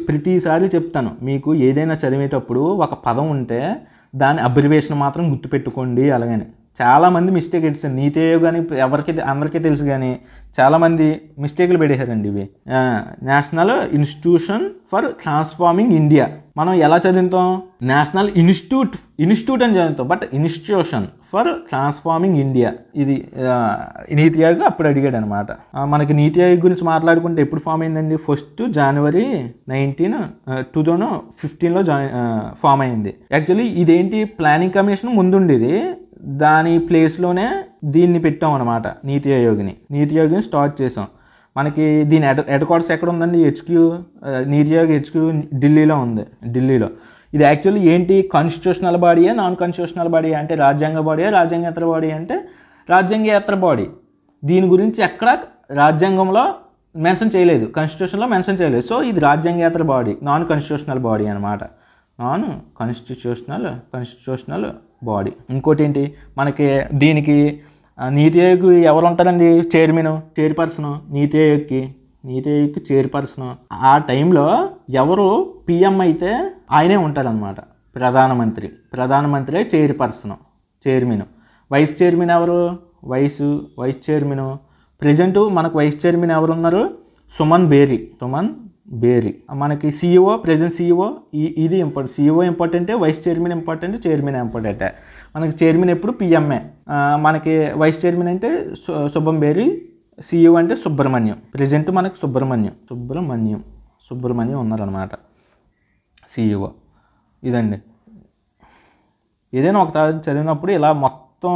ప్రతిసారి చెప్తాను, మీకు ఏదైనా చదివేటప్పుడు ఒక పదం ఉంటే దాని అబ్రివేషన్ మాత్రం గుర్తుపెట్టుకోండి. అలాగని చాలామంది మిస్టేక్ ఇచ్చారు. నీతి ఆయోగ్ అని అందరికీ తెలుసు, కానీ చాలామంది మిస్టేక్లు పెట్టేశారండి ఇవి. National institution for transforming India మనం ఎలా చదువుతాం? నేషనల్ ఇన్స్టిట్యూట్ అని చదువుతాం, but institution for transforming India. ఇది నీతి ఆయోగ్ అప్పుడు అడిగాడు అనమాట. మనకి నీతి ఆయోగ్ గురించి మాట్లాడుకుంటే ఎప్పుడు ఫామ్ అయిందండి? 1 జనవరి 2015లో ఫామ్ అయింది. యాక్చువల్లీ ఇదేంటి, ప్లానింగ్ కమిషన్ ముందుండేది, దాని ప్లేస్లోనే దీన్ని పెట్టాం అనమాట. నీతి ఆయోగ్ని స్టార్ట్ చేసాం. మనకి దీని హెడ్ క్వార్టర్స్ ఎక్కడ ఉందండి? నీతి ఆయోగ్ హెచ్క్యూ ఢిల్లీలో ఉంది. ఇది యాక్చువల్లీ ఏంటి, కాన్స్టిట్యూషనల్ బాడీయా నాన్ కాన్స్టిట్యూషనల్ బాడీ అంటే రాజ్యాంగ బాడీయా రాజ్యాంగేతర బాడీ అంటే రాజ్యాంగేతర బాడీ. దీని గురించి ఎక్కడ రాజ్యాంగంలో మెన్షన్ చేయలేదు, కాన్స్టిట్యూషన్లో మెన్షన్ చేయలేదు. సో ఇది రాజ్యాంగేతర బాడీ, నాన్ కాన్స్టిట్యూషనల్ బాడీ అనమాట. Non constitutional body. ఇంకోటి ఏంటి, మనకి దీనికి నీతి ఆయోగ్ ఎవరు ఉంటారండి? చైర్పర్సన్. నీతి ఆయోగ్కి చైర్పర్సన్. ఆ టైంలో ఎవరు పిఎం అయితే ఆయనే ఉంటారనమాట. ప్రధానమంత్రి చైర్మన్. వైస్ చైర్మన్ ఎవరు? Vice chairman. ప్రజెంట్ మనకు వైస్ చైర్మన్ ఎవరు ఉన్నారు? సుమన్ బేరీ. మనకి CEO, ప్రెజెంట్ CEO. ఇది ఇంపార్టెంట్. CEO ఇంపార్టెంటే, వైస్ చైర్మన్ ఇంపార్టెంట్, చైర్మన్ ఇంపార్టెంటే. మనకి చైర్మన్ ఎప్పుడు PMఏ. మనకి వైస్ చైర్మన్ అంటే సుబ్బం బేరీ, CEO అంటే సుబ్రహ్మణ్యం. ప్రజెంట్ మనకి సుబ్రహ్మణ్యం ఉన్నారనమాట CEO. ఇదండి. ఏదైనా ఒక చదివినప్పుడు ఇలా మొత్తం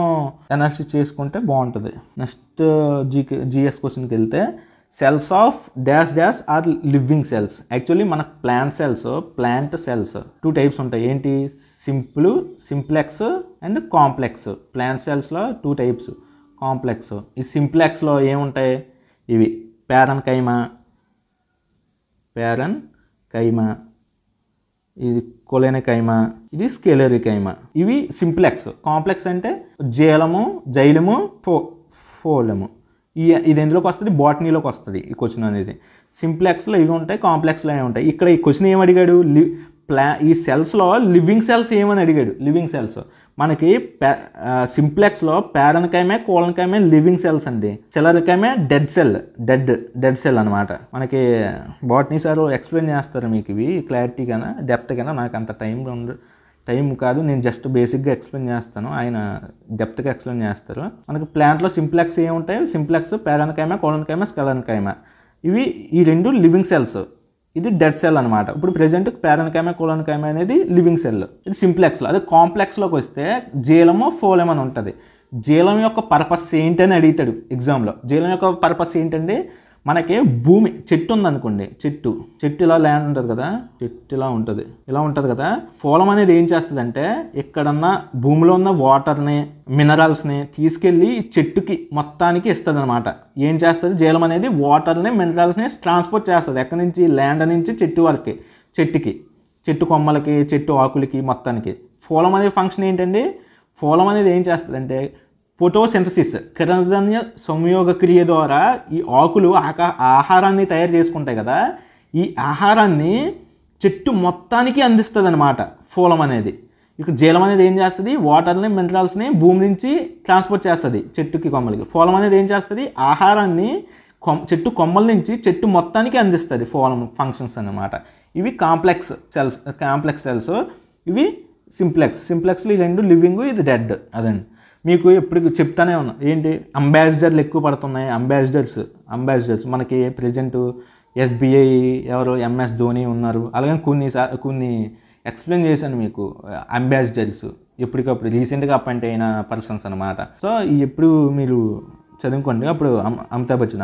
అనాలిసిస్ చేసుకుంటే బాగుంటుంది. నెక్స్ట్ GS క్వశ్చన్కి వెళ్తే, cells of dash or living cells. Actually మన ప్లాంట్ సెల్స్ 2 టైప్స్ ఉంటాయి. ఏంటి? Simplex and complex. ప్లాంట్ సెల్స్లో 2 టైప్స్, కాంప్లెక్స్. ఈ సింప్లెక్స్లో ఏముంటాయి? ఇవి పేరన్ కైమా, ఇది కొలెనకైమా, ఇది స్కెలెరికైమా. ఇవి సింప్లెక్స్. కాంప్లెక్స్ అంటే జైలము, ఫోలము. ఇది ఎందులోకి వస్తుంది? బాటనీలోకి వస్తుంది ఈ క్వశ్చన్ అనేది. సింప్లెక్స్లో ఇవి ఉంటాయి, కాంప్లెక్స్లో ఏమి ఉంటాయి. ఇక్కడ ఈ క్వశ్చన్ ఏమి అడిగాడు? ఈ సెల్స్లో లివింగ్ సెల్స్ ఏమని అడిగాడు? Living cells. మనకి సింప్లెక్స్లో పేరన్కైమే, కోలన్కైమే లివింగ్ సెల్స్ అండి. సెలరికైమే డెడ్ సెల్ అనమాట. మనకి బాటనీ సార్ ఎక్స్ప్లెయిన్ చేస్తారు మీకు ఇవి క్లారిటీగానా, డెప్త్గానా. నాకు అంత టైం కాదు, నేను జస్ట్ బేసిక్గా ఎక్స్ప్లెయిన్ చేస్తాను, ఆయన డెప్త్గా ఎక్స్ప్లెయిన్ చేస్తారు. మనకి ప్లాంట్లో సింప్లెక్స్ ఏముంటాయి? సింప్లెక్స్, పేరన్కైమా, కోలన్కైమా, స్కెలెన్కైమా. ఈ 2 లివింగ్ సెల్స్. ఇది డెడ్ సెల్ అనమాట. ఇప్పుడు ప్రెజెంట్ పేరన్కైమా, కోలన్కైమా అనేది లివింగ్ సెల్. ఇది సింప్లెక్స్లో. అదే కాంప్లెక్స్లోకి వస్తే జీలము, ఫోలెమ్ అని ఉంటుంది. జీలం యొక్క పర్పస్ ఏంటని అడుగుతాడు ఎగ్జామ్లో. జీలం యొక్క పర్పస్ ఏంటంటే, మనకి భూమి, చెట్టు ఉందనుకోండి, చెట్టు ఇలా ల్యాండ్ ఉంటుంది కదా, చెట్టు ఇలా ఉంటుంది కదా. ఫోలం అనేది ఏం చేస్తుందంటే, ఎక్కడన్నా భూమిలో ఉన్న వాటర్ని, మినరల్స్ని తీసుకెళ్ళి చెట్టుకి మొత్తానికి ఇస్తుంది అనమాట. ఏం చేస్తుంది? జీలం అనేది వాటర్ని, మినరల్స్ని ట్రాన్స్పోర్ట్ చేస్తుంది. ఎక్కడి నుంచి? ల్యాండ్ నుంచి చెట్టు వరకు, చెట్టు కొమ్మలకి, చెట్టు ఆకులకి మొత్తానికి. ఫోలం అనే ఫంక్షన్ ఏంటండి? ఫోలం అనేది ఏం చేస్తుందంటే, ఫోటోసింథసిస్, కిరణజన్య సంయోగ క్రియ ద్వారా ఈ ఆకులు ఆహారాన్ని తయారు చేసుకుంటాయి కదా. ఈ ఆహారాన్ని చెట్టు మొత్తానికి అందిస్తుంది అనమాట ఫోలం అనేది. ఇక జీలం అనేది ఏం చేస్తుంది? వాటర్ని, మినరల్స్ని భూమి నుంచి ట్రాన్స్పోర్ట్ చేస్తుంది చెట్టుకి, కొమ్మలకి. ఫోలం అనేది ఏం చేస్తుంది? ఆహారాన్ని చెట్టు కొమ్మల నుంచి చెట్టు మొత్తానికి అందిస్తుంది. ఫోలం ఫంక్షన్స్ అన్నమాట. ఇవి కాంప్లెక్స్ సెల్స్. ఇవి సింప్లెక్స్లో ఈ 2 లివింగ్, ఇది డెడ్. అదండి. మీకు ఎప్పుడు చెప్తానే ఉన్నా, ఏంటి? అంబాసిడర్లు ఎక్కువ పడుతున్నాయి. అంబాసిడర్స్ మనకి ప్రజెంట్ SBI ఎవరు? MS ధోని ఉన్నారు. అలాగే కొన్ని ఎక్స్ప్లెయిన్ చేశాను మీకు. అంబాసిడర్స్ ఎప్పటికప్పుడు రీసెంట్గా అపాయింట్ అయిన పర్సన్స్ అనమాట. సో ఎప్పుడు మీరు చదువుకోండి. అప్పుడు Amitabh Bachchan,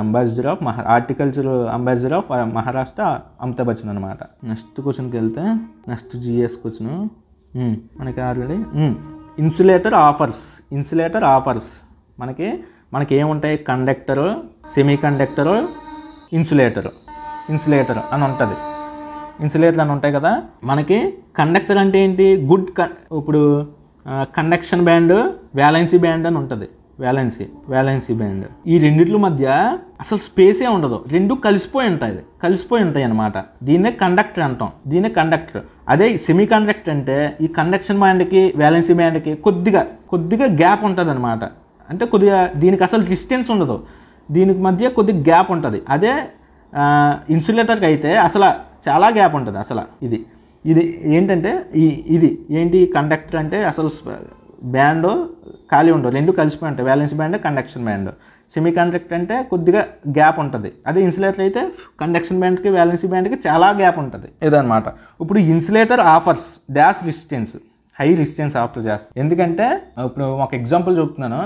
horticulture ambassador of Maharashtra Amitabh Bachchan అనమాట. నెక్స్ట్ క్వశ్చన్కి వెళ్తే, నెక్స్ట్ GS క్వశ్చన్ మనకి ఆల్రెడీ ఇన్సులేటర్ ఆఫర్స్. మనకి ఏముంటాయి? కండక్టరు, సెమీ కండక్టరు, ఇన్సులేటర్ అని ఉంటుంది. ఇన్సులేటర్లు అని ఉంటాయి కదా. మనకి కండక్టర్ అంటే ఏంటి? ఇప్పుడు కండక్షన్ బ్యాండ్, వ్యాలెన్సీ బ్యాండ్ అని ఉంటుంది. Valency band. ఈ రెండిట్ల మధ్య అసలు స్పేసే ఉండదు, రెండు కలిసిపోయి ఉంటాయి అన్నమాట. దీన్నే కండక్టర్ అంటాం, దీన్నే కండక్టర్. అదే సెమీ కండక్టర్ అంటే ఈ కండక్షన్ బ్యాండ్కి వ్యాలెన్సీ బ్యాండ్కి కొద్దిగా గ్యాప్ ఉంటుంది అనమాట. అంటే కొద్దిగా దీనికి అసలు డిస్టెన్స్ ఉండదు, దీనికి మధ్య కొద్దిగా గ్యాప్ ఉంటుంది. అదే ఇన్సులేటర్కి అయితే అసలు చాలా గ్యాప్ ఉంటుంది. అసలు ఇది ఏంటంటే ఇది ఏంటి కండక్టర్ అంటే అసలు బ్యాండ్ ఖాళీ ఉండవు, రెండు కలిసిపోయి ఉంటాయి. Valency band, conduction band. Semi conductor అంటే కొద్దిగా గ్యాప్ ఉంటుంది. అదే ఇన్సులేటర్ అయితే కండక్షన్ బ్యాండ్కి వ్యాలెన్సీ బ్యాండ్కి చాలా గ్యాప్ ఉంటుంది ఇదనమాట. ఇప్పుడు insulator offers dash resistance, high resistance offer చేస్తాం. ఎందుకంటే ఇప్పుడు ఒక ఎగ్జాంపుల్ చెప్తున్నాను.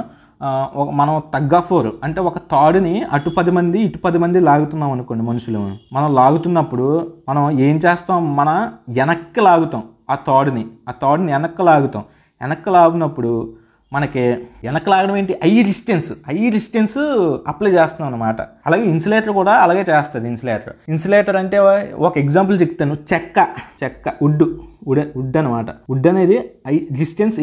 మనం తగ్ ఆఫ్ వార్ అంటే ఒక తాడుని అటు 10 మంది ఇటు 10 మంది లాగుతున్నాం అనుకోండి మనుషులు. మనం లాగుతున్నప్పుడు మనం ఏం చేస్తాం, మన వెనక్కి లాగుతాం ఆ తాడుని వెనక్కి లాగినప్పుడు మనకి వెనక్కి లాగడం ఏంటి, హై రెసిస్టెన్స్ అప్లై చేస్తున్నాం అనమాట. అలాగే ఇన్సులేటర్ కూడా అలాగే చేస్తుంది. ఇన్సులేటర్ అంటే ఒక ఎగ్జాంపుల్ చెప్తాను. చెక్క వుడ్ అనమాట. వుడ్ అనేది హై రెసిస్టెన్స్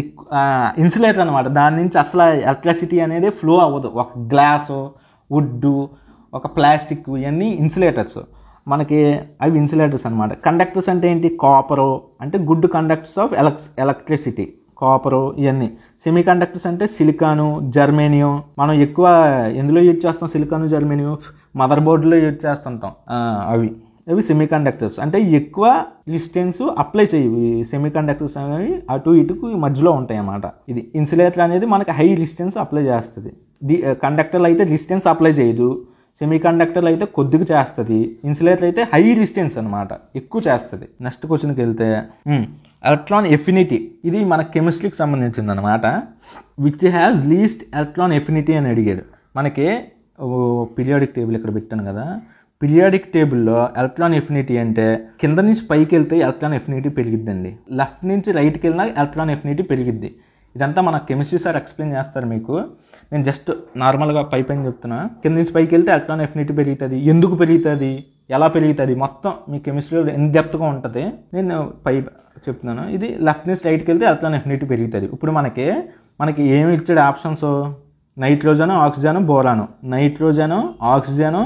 ఇన్సులేటర్ అనమాట. దాని నుంచి అసలు ఎలక్ట్రిసిటీ అనేది ఫ్లో అవ్వదు. ఒక గ్లాసు, వుడ్, ఒక ప్లాస్టిక్, ఇవన్నీ ఇన్సులేటర్స్ మనకి. అవి ఇన్సులేటర్స్ అనమాట. కండక్టర్స్ అంటే ఏంటి, కాపరు అంటే గుడ్ కండక్టర్స్ ఆఫ్ ఎలక్ట్రిసిటీ, కాపరు ఇవన్నీ. సెమీ కండక్టర్స్ అంటే సిలికాను, జర్మేనియం. మనం ఎక్కువ ఎందులో యూజ్ చేస్తాం, సిలికాను, జర్మేనియం మదర్ బోర్డులో యూజ్ చేస్తుంటాం. అవి సెమీ కండక్టర్స్ అంటే ఎక్కువ రెసిస్టెన్స్ అప్లై చేయవు. ఈ సెమీ కండక్టర్స్ అనేవి అటు ఇటుకు మధ్యలో ఉంటాయి అన్నమాట. ఇది ఇన్సులేటర్ అనేది మనకి హై రెసిస్టెన్స్ అప్లై చేస్తుంది. కండక్టర్లు అయితే రెసిస్టెన్స్ అప్లై చేయదు, సెమీ కండక్టర్లు అయితే కొద్దిగా చేస్తుంది, ఇన్సులేటర్ అయితే హై రెసిస్టెన్స్ అనమాట, ఎక్కువ చేస్తుంది. నెక్స్ట్ క్వశ్చన్కి వెళ్తే ఎలక్ట్రాన్ ఎఫినిటీ. ఇది మన కెమిస్ట్రీకి సంబంధించింది అనమాట. Which has least electron affinity అని అడిగాడు. మనకి పీరియాడిక్ టేబుల్ ఇక్కడ పెట్టాను కదా, పీరియాడిక్ టేబుల్లో ఎలక్ట్రాన్ ఎఫినిటీ అంటే కింద నుంచి పైకి వెళ్తే ఎలక్ట్రాన్ ఎఫినిటీ పెరిగిద్దండి, లెఫ్ట్ నుంచి రైట్కి వెళ్ళినా ఎలక్ట్రాన్ ఎఫినిటీ పెరిగిద్ది. ఇదంతా మన కెమిస్ట్రీ సార్ ఎక్స్ప్లెయిన్ చేస్తారు మీకు. నేను జస్ట్ నార్మల్గా పైన చెప్తున్నా. కింద నుంచి పైకి వెళ్తే ఎలక్ట్రాన్ ఎఫినిటీ పెరుగుతుంది, ఎందుకు పెరుగుతుంది, ఎలా పెరుగుతుంది, మొత్తం మీ కెమిస్ట్రీలో ఇన్ డెప్త్గా ఉంటుంది. నేను చెప్తున్నాను. ఇది లెఫ్ట్ నుంచి రైట్కి వెళ్తే ఎలక్ట్రాన్ ఎఫినిటీ పెరుగుతుంది. ఇప్పుడు మనకి ఏమి ఇచ్చాడు options, nitrogen, oxygen, boron. Nitrogen, oxygen,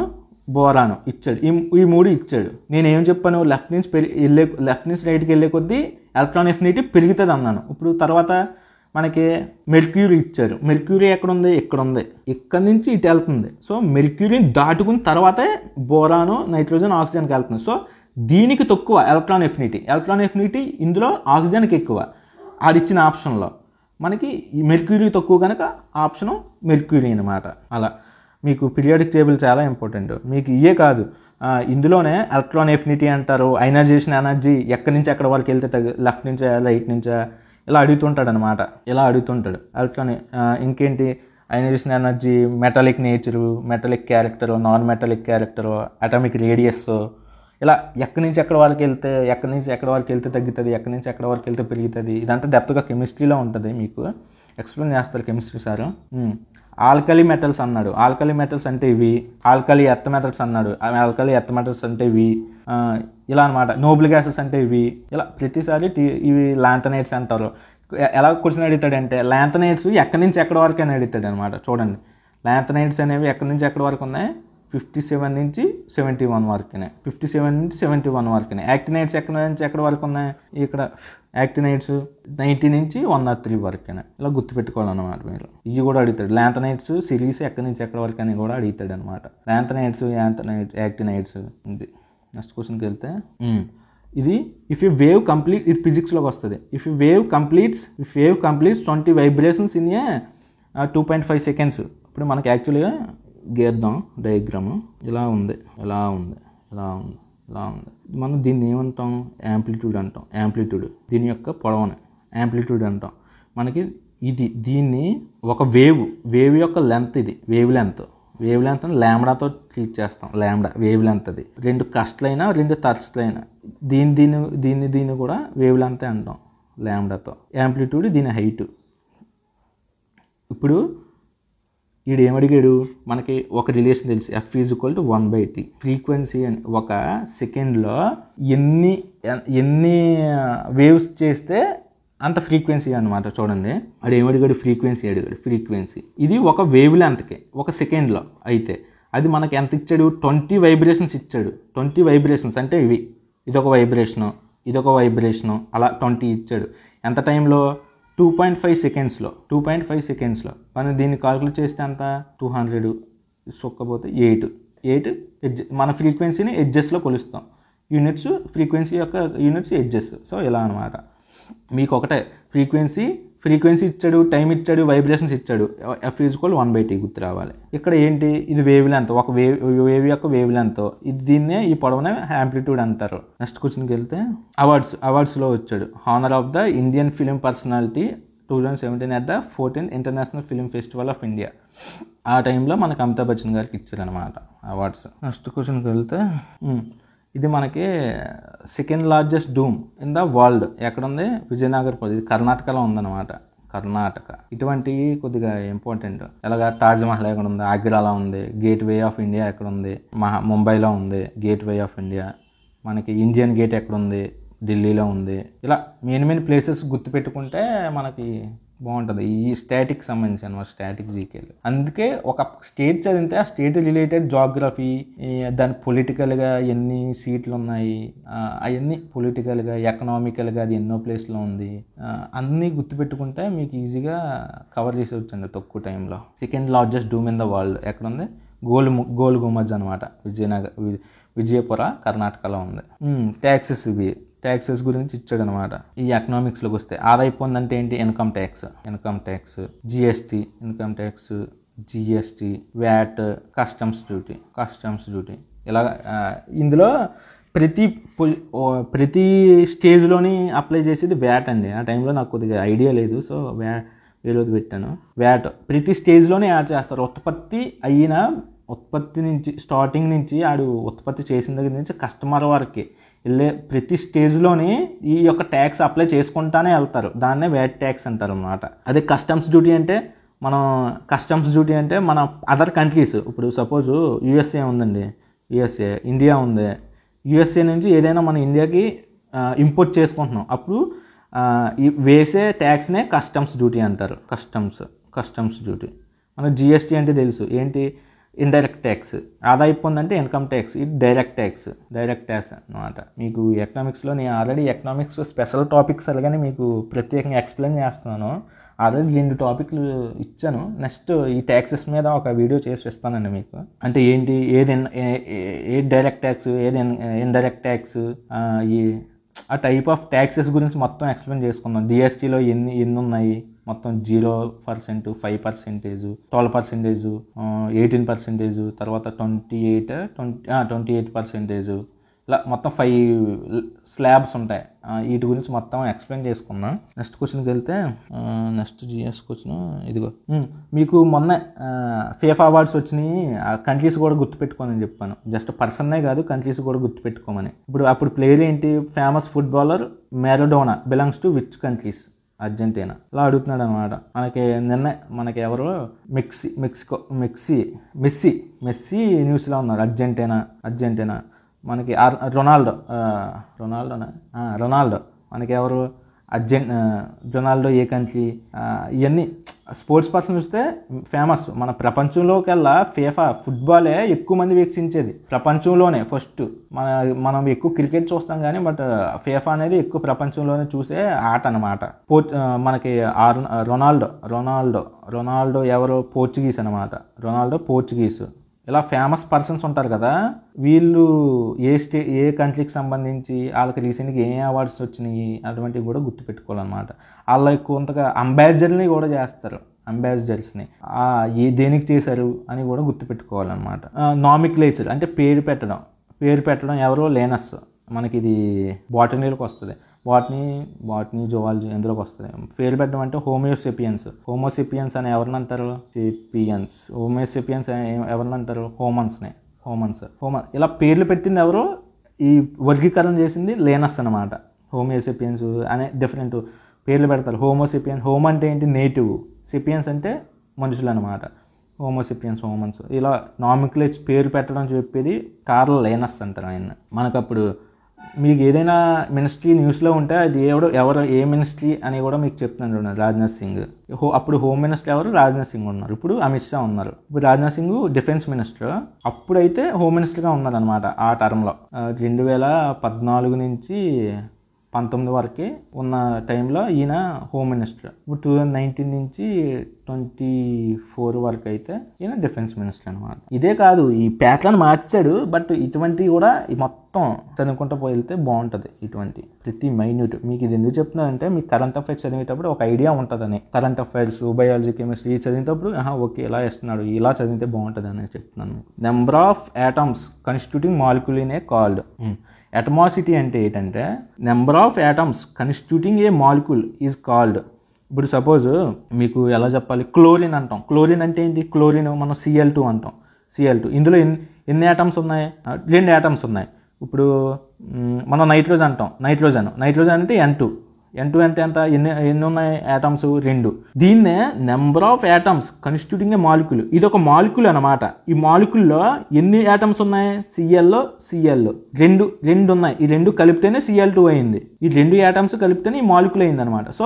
boron ఇచ్చాడు. ఈ మూడు ఇచ్చాడు. నేనేం చెప్పాను, లెఫ్ట్ నుంచి రైట్కి వెళ్ళే కొద్దీ ఎలక్ట్రాన్ ఎఫినిటీ పెరుగుతుంది అన్నాను. ఇప్పుడు తర్వాత మనకి మెర్క్యూరీ ఇచ్చారు. మెర్క్యూరీ ఎక్కడుంది, ఇక్కడ ఉంది, ఇక్కడ నుంచి ఇటు వెళ్తుంది. సో మెర్క్యూరీని దాటుకుని తర్వాతే బోరాను, నైట్రోజన్, ఆక్సిజన్కి వెళ్తుంది. సో దీనికి తక్కువ ఎలక్ట్రాన్ ఎఫినిటీ, ఇందులో ఆక్సిజన్కి ఎక్కువ. ఆడిచ్చిన ఆప్షన్లో మనకి మెర్క్యూరీ తక్కువ కనుక ఆప్షను మెర్క్యూరీ అనమాట. అలా మీకు పీరియాడిక్ టేబుల్ చాలా ఇంపార్టెంట్. మీకు ఇయే కాదు, ఇందులోనే ఎలక్ట్రాన్ ఎఫినిటీ అంటారు, అయనైజేషన్ ఎనర్జీ ఎక్కడి నుంచి ఎక్కడ వరకు వెళ్తే లెఫ్ట్ నుంచా రైట్ నుంచా ఇలా అడుగుతుంటాడు అనమాట. ఎలక్ట్రాన్ ఇంకేంటి, ionisation energy, metallic nature, metallic character, non metallic character, atomic radius, ఇలా ఎక్కడి నుంచి ఎక్కడ వరకు వెళ్తే తగ్గుతుంది, ఎక్కడి నుంచి ఎక్కడ వరకు వెళ్తే పెరుగుతుంది. ఇదంతా డెప్త్గా కెమిస్ట్రీలో ఉంటుంది, మీకు ఎక్స్ప్లెయిన్ చేస్తారు కెమిస్ట్రీ సార్. ఆల్కలీ మెటల్స్ అన్నాడు. ఆల్కలీ మెటల్స్ అంటే ఇవి. ఆల్కలీ ఎర్త్ మెటల్స్ అన్నాడు. ఆల్కలీ ఎర్త్ మెటల్స్ అంటే ఇవి. ఇలా అనమాట. నోబుల్ గ్యాసెస్ అంటే ఇవి. ఇలా ప్రతిసారి ఇవి లాంథనైట్స్ అంటారు. ఎలా క్వశ్చన్ అడుగుతాడంటే లాంథనైట్స్ ఎక్కడి నుంచి ఎక్కడ వరకు అని అడుగుతాడు అనమాట. చూడండి, లాంథనైట్స్ అనేవి ఎక్కడి నుంచి ఎక్కడ వరకు ఉన్నాయి, 57 నుంచి 71 వరకునే. 57 నుంచి 71 వరకునే. యాక్టినైట్స్ ఎక్కడి నుంచి ఎక్కడ వరకు ఉన్నాయి, ఇక్కడ యాక్టినైట్స్ 90 నుంచి 103 వరకునే. ఇలా గుర్తుపెట్టుకోవాలన్నమాట మీరు. ఇవి కూడా అడుగుతాడు. లాంథనైట్స్ సిరీస్ ఎక్కడి నుంచి ఎక్కడ వరకు అని కూడా అడుగుతాడు అనమాట. Lanthanides, actinides. ఇది నెక్స్ట్ క్వశ్చన్కి వెళ్తే ఇది ఇఫ్ యూ వేవ్ కంప్లీట్, ఇది ఫిజిక్స్లోకి వస్తుంది. If wave completes 20 vibrations in a 2.5 seconds. ఇప్పుడు మనకి యాక్చువల్గా గీద్దాం డయాగ్రాము. ఇలా ఉంది. మనం దీన్ని ఏమంటాం, యాంప్లిట్యూడ్ అంటాం. దీని యొక్క పొడవుని యాంప్లిట్యూడ్ అంటాం. మనకి దీన్ని ఒక వేవ్ యొక్క లెంత్, ఇది వేవ్ లెంత్ అని లాంబ్డాతో ట్రీట్ చేస్తాం. Lambda wave length. అది 2 కస్ట్లైనా 2 థర్స్ట్లైనా దీన్ని కూడా వేవ్ లెంత్ అంటాం లాంబ్డాతో. యాంప్లిట్యూడ్ దీని హైట్. ఇప్పుడు వీడు ఏమడిగాడు, మనకి ఒక రిలేషన్ తెలుసు, F = 1/T. ఫ్రీక్వెన్సీ అని ఒక సెకండ్లో ఎన్ని వేవ్స్ చేస్తే అంత ఫ్రీక్వెన్సీ అనమాట. చూడండి అది ఏమడిగాడు, ఫ్రీక్వెన్సీ అడిగాడు. ఫ్రీక్వెన్సీ ఇది ఒక వేవ్ లెంత్కి ఒక సెకండ్లో అయితే అది మనకి ఎంత ఇచ్చాడు, 20 వైబ్రేషన్స్ ఇచ్చాడు. 20 వైబ్రేషన్స్ అంటే ఇదొక వైబ్రేషను, ఇదొక వైబ్రేషను, అలా 20 ఇచ్చాడు. ఎంత టైంలో, 2.5 సెకండ్స్లో. 2.5 సెకండ్స్లో మనం దీన్ని కాల్కులేట్ చేస్తే అంత 200 సొక్కపోతే 8 మన ఫ్రీక్వెన్సీని ఎడ్జెస్లో కొలుస్తాం. యూనిట్స్ ఫ్రీక్వెన్సీ యొక్క యూనిట్స్ ఎడ్జెస్. సో ఇలా అనమాట. మీకు ఒకటే ఫ్రీక్వెన్సీ ఇచ్చాడు, టైం ఇచ్చాడు, వైబ్రేషన్స్ ఇచ్చాడు. F=1/T గుర్తు రావాలి. ఇక్కడ ఏంటి, ఇది వేవ్ లెంత్, ఒక వేవ్ యొక్క వేవ్ లెంత్. దీన్నే ఈ పొడవునే యాంప్లిట్యూడ్ అంటారు. నెక్స్ట్ క్వశ్చన్కి వెళ్తే అవార్డ్స్లో వచ్చాడు. Honour of the Indian film personality 2017 at the 14th international film festival of India. ఆ టైంలో మనకు అమితాబ్ బచ్చన్ గారికి ఇచ్చారనమాట అవార్డ్స్. నెక్స్ట్ క్వశ్చన్కి వెళ్తే ఇది మనకి second largest dome in the world ఎక్కడుంది, విజయనగర్. ఇది కర్ణాటకలో ఉందన్నమాట. కర్ణాటక ఇటువంటివి కొద్దిగా ఇంపార్టెంట్. ఎలాగా తాజ్మహల్ ఎక్కడ ఉంది, ఆగ్రాలో ఉంది. గేట్ వే ఆఫ్ ఇండియా ఎక్కడ ఉంది, ముంబైలో ఉంది గేట్ వే ఆఫ్ ఇండియా. మనకి ఇండియన్ గేట్ ఎక్కడ ఉంది, ఢిల్లీలో ఉంది. ఇలా మెయిన్ ప్లేసెస్ గుర్తుపెట్టుకుంటే మనకి బాగుంటుంది. ఈ స్టాటిక్ సంబంధించి అనమాట, స్టాటిక్ జీకేలు. అందుకే ఒక స్టేట్ చదివితే ఆ స్టేట్ రిలేటెడ్ జాగ్రఫీ, దాని పొలిటికల్గా ఎన్ని సీట్లు ఉన్నాయి, అవన్నీ పొలిటికల్గా ఎకనామికల్గా అది ఎన్నో ప్లేస్లో ఉంది, అన్నీ గుర్తుపెట్టుకుంటే మీకు ఈజీగా కవర్ చేసేవచ్చండి తక్కువ టైంలో. Second largest dome in the world ఎక్కడ ఉంది, గోల్ గుమజ్ అనమాట. విజయపుర కర్ణాటకలో ఉంది. ట్యాక్సెస్ గురించి ఇచ్చాడు అనమాట. ఈ ఎకనామిక్స్లోకి వస్తే ఆదాయ పన్ను అంటే ఏంటి, income tax, GST, income tax, GST, VAT, customs duty. ఇలా ఇందులో ప్రతి స్టేజ్లోని అప్లై చేసేది వ్యాట్ అండి. ఆ టైంలో నాకు కొద్దిగా ఐడియా లేదు, సో వేరేది పెట్టాను. వ్యాట్ ప్రతి స్టేజ్లోనే యాడ్ చేస్తారు. ఉత్పత్తి నుంచి స్టార్టింగ్ నుంచి ఆడు ఉత్పత్తి చేసిన దగ్గర నుంచి కస్టమర్ వరకు వెళ్ళే ప్రతి స్టేజ్లోని ఈ యొక్క ట్యాక్స్ అప్లై చేసుకుంటానే వెళ్తారు. దాన్నే వ్యాట్ ట్యాక్స్ అంటారు అన్నమాట. అదే కస్టమ్స్ డ్యూటీ అంటే మన అదర్ కంట్రీస్, ఇప్పుడు సపోజ్ యూఎస్ఏ ఉందండి, ఇండియా ఉంది. యూఎస్ఏ నుంచి ఏదైనా మన ఇండియాకి ఇంపోర్ట్ చేసుకుంటున్నాం, అప్పుడు వేసే ట్యాక్స్నే కస్టమ్స్ డ్యూటీ అంటారు. Customs duty. మనకు జిఎస్టీ అంటే తెలుసు, ఏంటి, ఇండైరెక్ట్ ట్యాక్స్. ఆదాయపు పన్ను అంటే ఇన్కమ్ ట్యాక్స్, ఇది డైరెక్ట్ ట్యాక్స్ అనమాట. మీకు ఎకనామిక్స్లో నేను ఆల్రెడీ ఎకనామిక్స్ స్పెషల్ టాపిక్స్ అలాగని మీకు ప్రత్యేకంగా ఎక్స్ప్లెయిన్ చేస్తున్నాను. ఆల్రెడీ 2 టాపిక్లు ఇచ్చాను. నెక్స్ట్ ఈ ట్యాక్సెస్ మీద ఒక వీడియో చేసి ఇస్తానండి మీకు. అంటే ఏంటి, ఏది డైరెక్ట్ ట్యాక్స్, ఏది ఇండైరెక్ట్ ట్యాక్స్, ఆ టైప్ ఆఫ్ ట్యాక్సెస్ గురించి మొత్తం ఎక్స్ప్లెయిన్ చేసుకుందాం. జిఎస్టీలో ఎన్ని ఉన్నాయి మొత్తం, 0%, 5%, 12%, 18%, తర్వాత 28%, ఇలా మొత్తం 5 స్లాబ్స్ ఉంటాయి. వీటి గురించి మొత్తం ఎక్స్ప్లెయిన్ చేసుకుందాం. నెక్స్ట్ క్వశ్చన్కి వెళ్తే నెక్స్ట్ జిఎస్ క్వశ్చన్ ఇదిగో. మీకు మొన్న ఫీఫా అవార్డ్స్ వచ్చినాయి, కంట్రీస్ కూడా గుర్తుపెట్టుకోమని చెప్పాను. జస్ట్ పర్సన్నే కాదు, కంట్రీస్ కూడా గుర్తుపెట్టుకోమని. అప్పుడు ప్లేయర్ ఏంటి, famous footballer మ్యారడోనా belongs to which countries, Argentina. ఇలా అడుగుతున్నాడు అనమాట. మనకి ఎవరు, మెస్సీ న్యూస్లో ఉన్నారు. అర్జెంటీనా. మనకి రొనాల్డో మనకి ఎవరు, రొనాల్డో ఏ కంట్రీ. ఇవన్నీ స్పోర్ట్స్ పర్సన్ చూస్తే ఫేమస్. మన ప్రపంచంలోకెల్లా ఫీఫా ఫుట్బాలే ఎక్కువ మంది వీక్షించేది ప్రపంచంలోనే. ఫస్ట్ మనం ఎక్కువ క్రికెట్ చూస్తాం కానీ బట్ ఫీఫా అనేది ఎక్కువ ప్రపంచంలోనే చూసే ఆట అనమాట. మనకి రొనాల్డో ఎవరు, పోర్చుగీస్ అనమాట. పోర్చుగీస్. ఇలా ఫేమస్ పర్సన్స్ ఉంటారు కదా, వీళ్ళు ఏ కంట్రీకి సంబంధించి వాళ్ళకి రీసెంట్గా ఏ అవార్డ్స్ వచ్చినాయి అటువంటివి కూడా గుర్తుపెట్టుకోవాలన్నమాట. వాళ్ళకి కొంతగా అంబాసిడర్ని కూడా చేస్తారు. దేనికి చేశారు అని కూడా గుర్తుపెట్టుకోవాలన్నమాట. నామిక్లేచర్ అంటే పేరు పెట్టడం ఎవరో, లేనస్. మనకి ఇది బాటనీలోకి వస్తుంది. బాటనీ జువాలజీ ఎందులోకి వస్తుంది. పేరు పెట్టడం అంటే హోమోసేపియన్స్ అని ఎవరిని అంటారు, హోమోసేపియన్స్ ఎవరిని అంటారు, హ్యూమన్స్. ఇలా పేర్లు పెట్టింది ఎవరో, ఈ వర్గీకరణ చేసింది లేనస్ అనమాట. హోమోసేపియన్స్ అనే డిఫరెంట్ పేర్లు పెడతారు. హోమ్ అంటే ఏంటి, నేటివ్. సెపియన్స్ అంటే మనుషులు అనమాట. హ్యూమన్స్. ఇలా నామిక్లేచర్ పేరు పెట్టడం చెప్పేది కార్ల్ లేనస్ అంటారు ఆయన. మనకప్పుడు మీకు ఏదైనా మినిస్ట్రీ న్యూస్లో ఉంటే అది ఎవరు ఏ మినిస్ట్రీ అని కూడా మీకు చెప్తున్నాను. రాజ్నాథ్ సింగ్ అప్పుడు హోమ్ మినిస్టర్ ఎవరు? రాజ్నాథ్ సింగ్ ఉన్నారు. ఇప్పుడు అమిత్ షా ఉన్నారు. ఇప్పుడు రాజ్నాథ్ సింగ్ డిఫెన్స్ మినిస్టర్, అప్పుడైతే హోమ్ మినిస్టర్గా ఉన్నారనమాట ఆ టర్మ్లో. 2014 నుంచి 19 వరకే ఉన్న టైంలో ఈయన హోమ్ మినిస్టర్. ఇప్పుడు 2019 నుంచి 24 వరకు అయితే ఈయన డిఫెన్స్ మినిస్టర్ అనమాట. ఇదే కాదు, ఈ ప్యాటర్న్ మార్చాడు. బట్ ఇటువంటివి కూడా మొత్తం చదువుకుంటూ పోయితే బాగుంటుంది. ఇటువంటి ప్రతి మైన్యూట్ మీకు ఇది ఎందుకు చెప్తున్నానంటే, మీకు కరెంట్ అఫైర్స్ చదివేటప్పుడు ఒక ఐడియా ఉంటుందని. కరెంట్ అఫైర్స్, బయాలజీ, కెమిస్ట్రీ చదివేటప్పుడు ఓకే ఇలా ఇస్తున్నాడు, ఇలా చదివితే బాగుంటుంది అని చెప్తున్నాను. Number of atoms constituting molecule in a called. Atomicity అంటే ఏంటంటే number of atoms constituting a molecule is called. ఇప్పుడు సపోజ్ మీకు ఎలా చెప్పాలి, క్లోరిన్ అంటాం. క్లోరిన్ అంటే ఏంటి? క్లోరిన్ మనం Cl2 అంటాం. Cl2 ఇందులో ఎన్ని ఆటమ్స్ ఉన్నాయి? 2 ఆటమ్స్ ఉన్నాయి. ఇప్పుడు మనం నైట్రోజన్ అంటాం. నైట్రోజన్ అంటే N2 అంటే ఎంత? ఎన్ని ఉన్నాయి ఆటమ్స్? 2. దీన్నే number of atoms constituting a molecule. ఇది ఒక మాలిక్యూల్ అనమాట. ఈ మాలిక్యూల్లో ఎన్ని ఆటమ్స్ ఉన్నాయి? Cl 2 ఉన్నాయి. ఈ 2 కలిపితేనే Cl2 అయింది. ఈ 2 ఆటమ్స్ కలిపితేనే ఈ మాలిక్యూల్ అయింది అనమాట. సో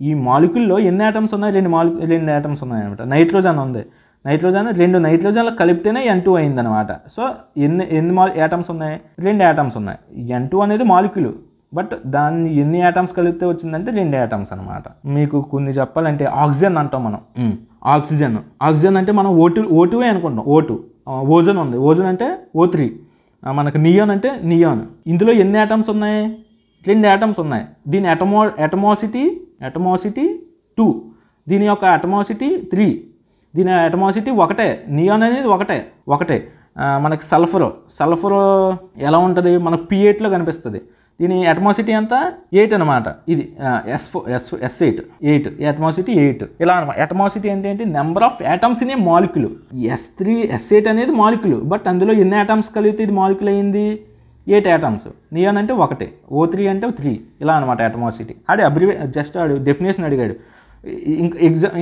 ఈ మాలిక్యూల్లో ఎన్ని ఆటమ్స్ ఉన్నాయి? 2 ఆటమ్స్ ఉన్నాయి అనమాట. నైట్రోజన్ ఉంది. 2 నైట్రోజన్లు కలిపితేనే N2 అయింది అనమాట. సో ఎన్ని ఆటమ్స్ ఉన్నాయి? 2 ఆటమ్స్ ఉన్నాయి. N2 అనేది మాలిక్యూల్, బట్ దాన్ని ఎన్ని ఆటమ్స్ కలిపితే వచ్చిందంటే 2 ఆటమ్స్ అనమాట. మీకు కొన్ని చెప్పాలంటే ఆక్సిజన్ అంటాం మనం. ఆక్సిజన్ అంటే మనం O2 అనుకుంటాం. ఓజోన్ ఉంది. ఓజోన్ అంటే O3. మనకు నియాన్ అంటే నియాన్. ఇందులో ఎన్ని ఆటమ్స్ ఉన్నాయి? 2 ఆటమ్స్ ఉన్నాయి. దీని అటమాసిటీ 2. దీని యొక్క అటమాసిటీ 3. దీని అటమాసిటీ 1. నియాన్ అనేది ఒకటే. మనకి సల్ఫర్ ఎలా ఉంటుంది? మనకు P8లో కనిపిస్తుంది. దీని అట్మాసిటీ అంతా 8 అనమాట. ఇది S8 అట్మాసిటీ 8 ఇలా అనమాట. అట్మాసిటీ అంటే ఏంటి? Number of atoms in a molecule. S8 అనేది మాలిక్యూల్, బట్ అందులో ఎన్ని ఆటమ్స్ కలిగితే ఇది మాలిక్యూల్ అయింది? 8 ఆటమ్స్. నియాన్ అంటే 1, O3 అంటే 3 ఇలా అనమాట అట్మాసిటీ. జస్ట్ డెఫినేషన్ అడిగాడు.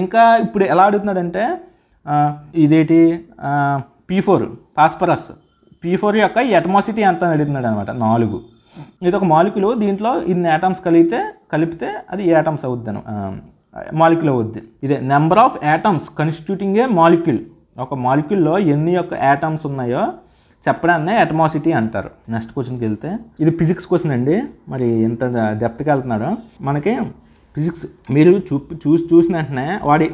ఇంకా ఇప్పుడు ఎలా అడుగుతున్నాడంటే ఇదేంటి P4 ఫాస్ఫరస్. P4 యొక్క ఈ అట్మాసిటీ ఎంత అడుగుతున్నాడు అనమాట. 4. ఇది ఒక మాలిక్యూల్. దీంట్లో ఇన్ని ఆటమ్స్ కలిపితే అది ఏ ఆటమ్స్ అవుద్ది? మాలిక్యూల్ అవుద్ది. ఇదే number of atoms constituting a molecule. ఒక మాలిక్యూల్లో ఎన్ని యొక్క ఆటమ్స్ ఉన్నాయో చెప్పడాన్నే అట్మాసిటీ అంటారు. నెక్స్ట్ క్వశ్చన్కి వెళ్తే, ఇది ఫిజిక్స్ క్వశ్చన్ అండి. మరి ఎంత డెప్త్కి వెళ్తున్నాడు మనకి ఫిజిక్స్. మీరు చూసిన వెంటనే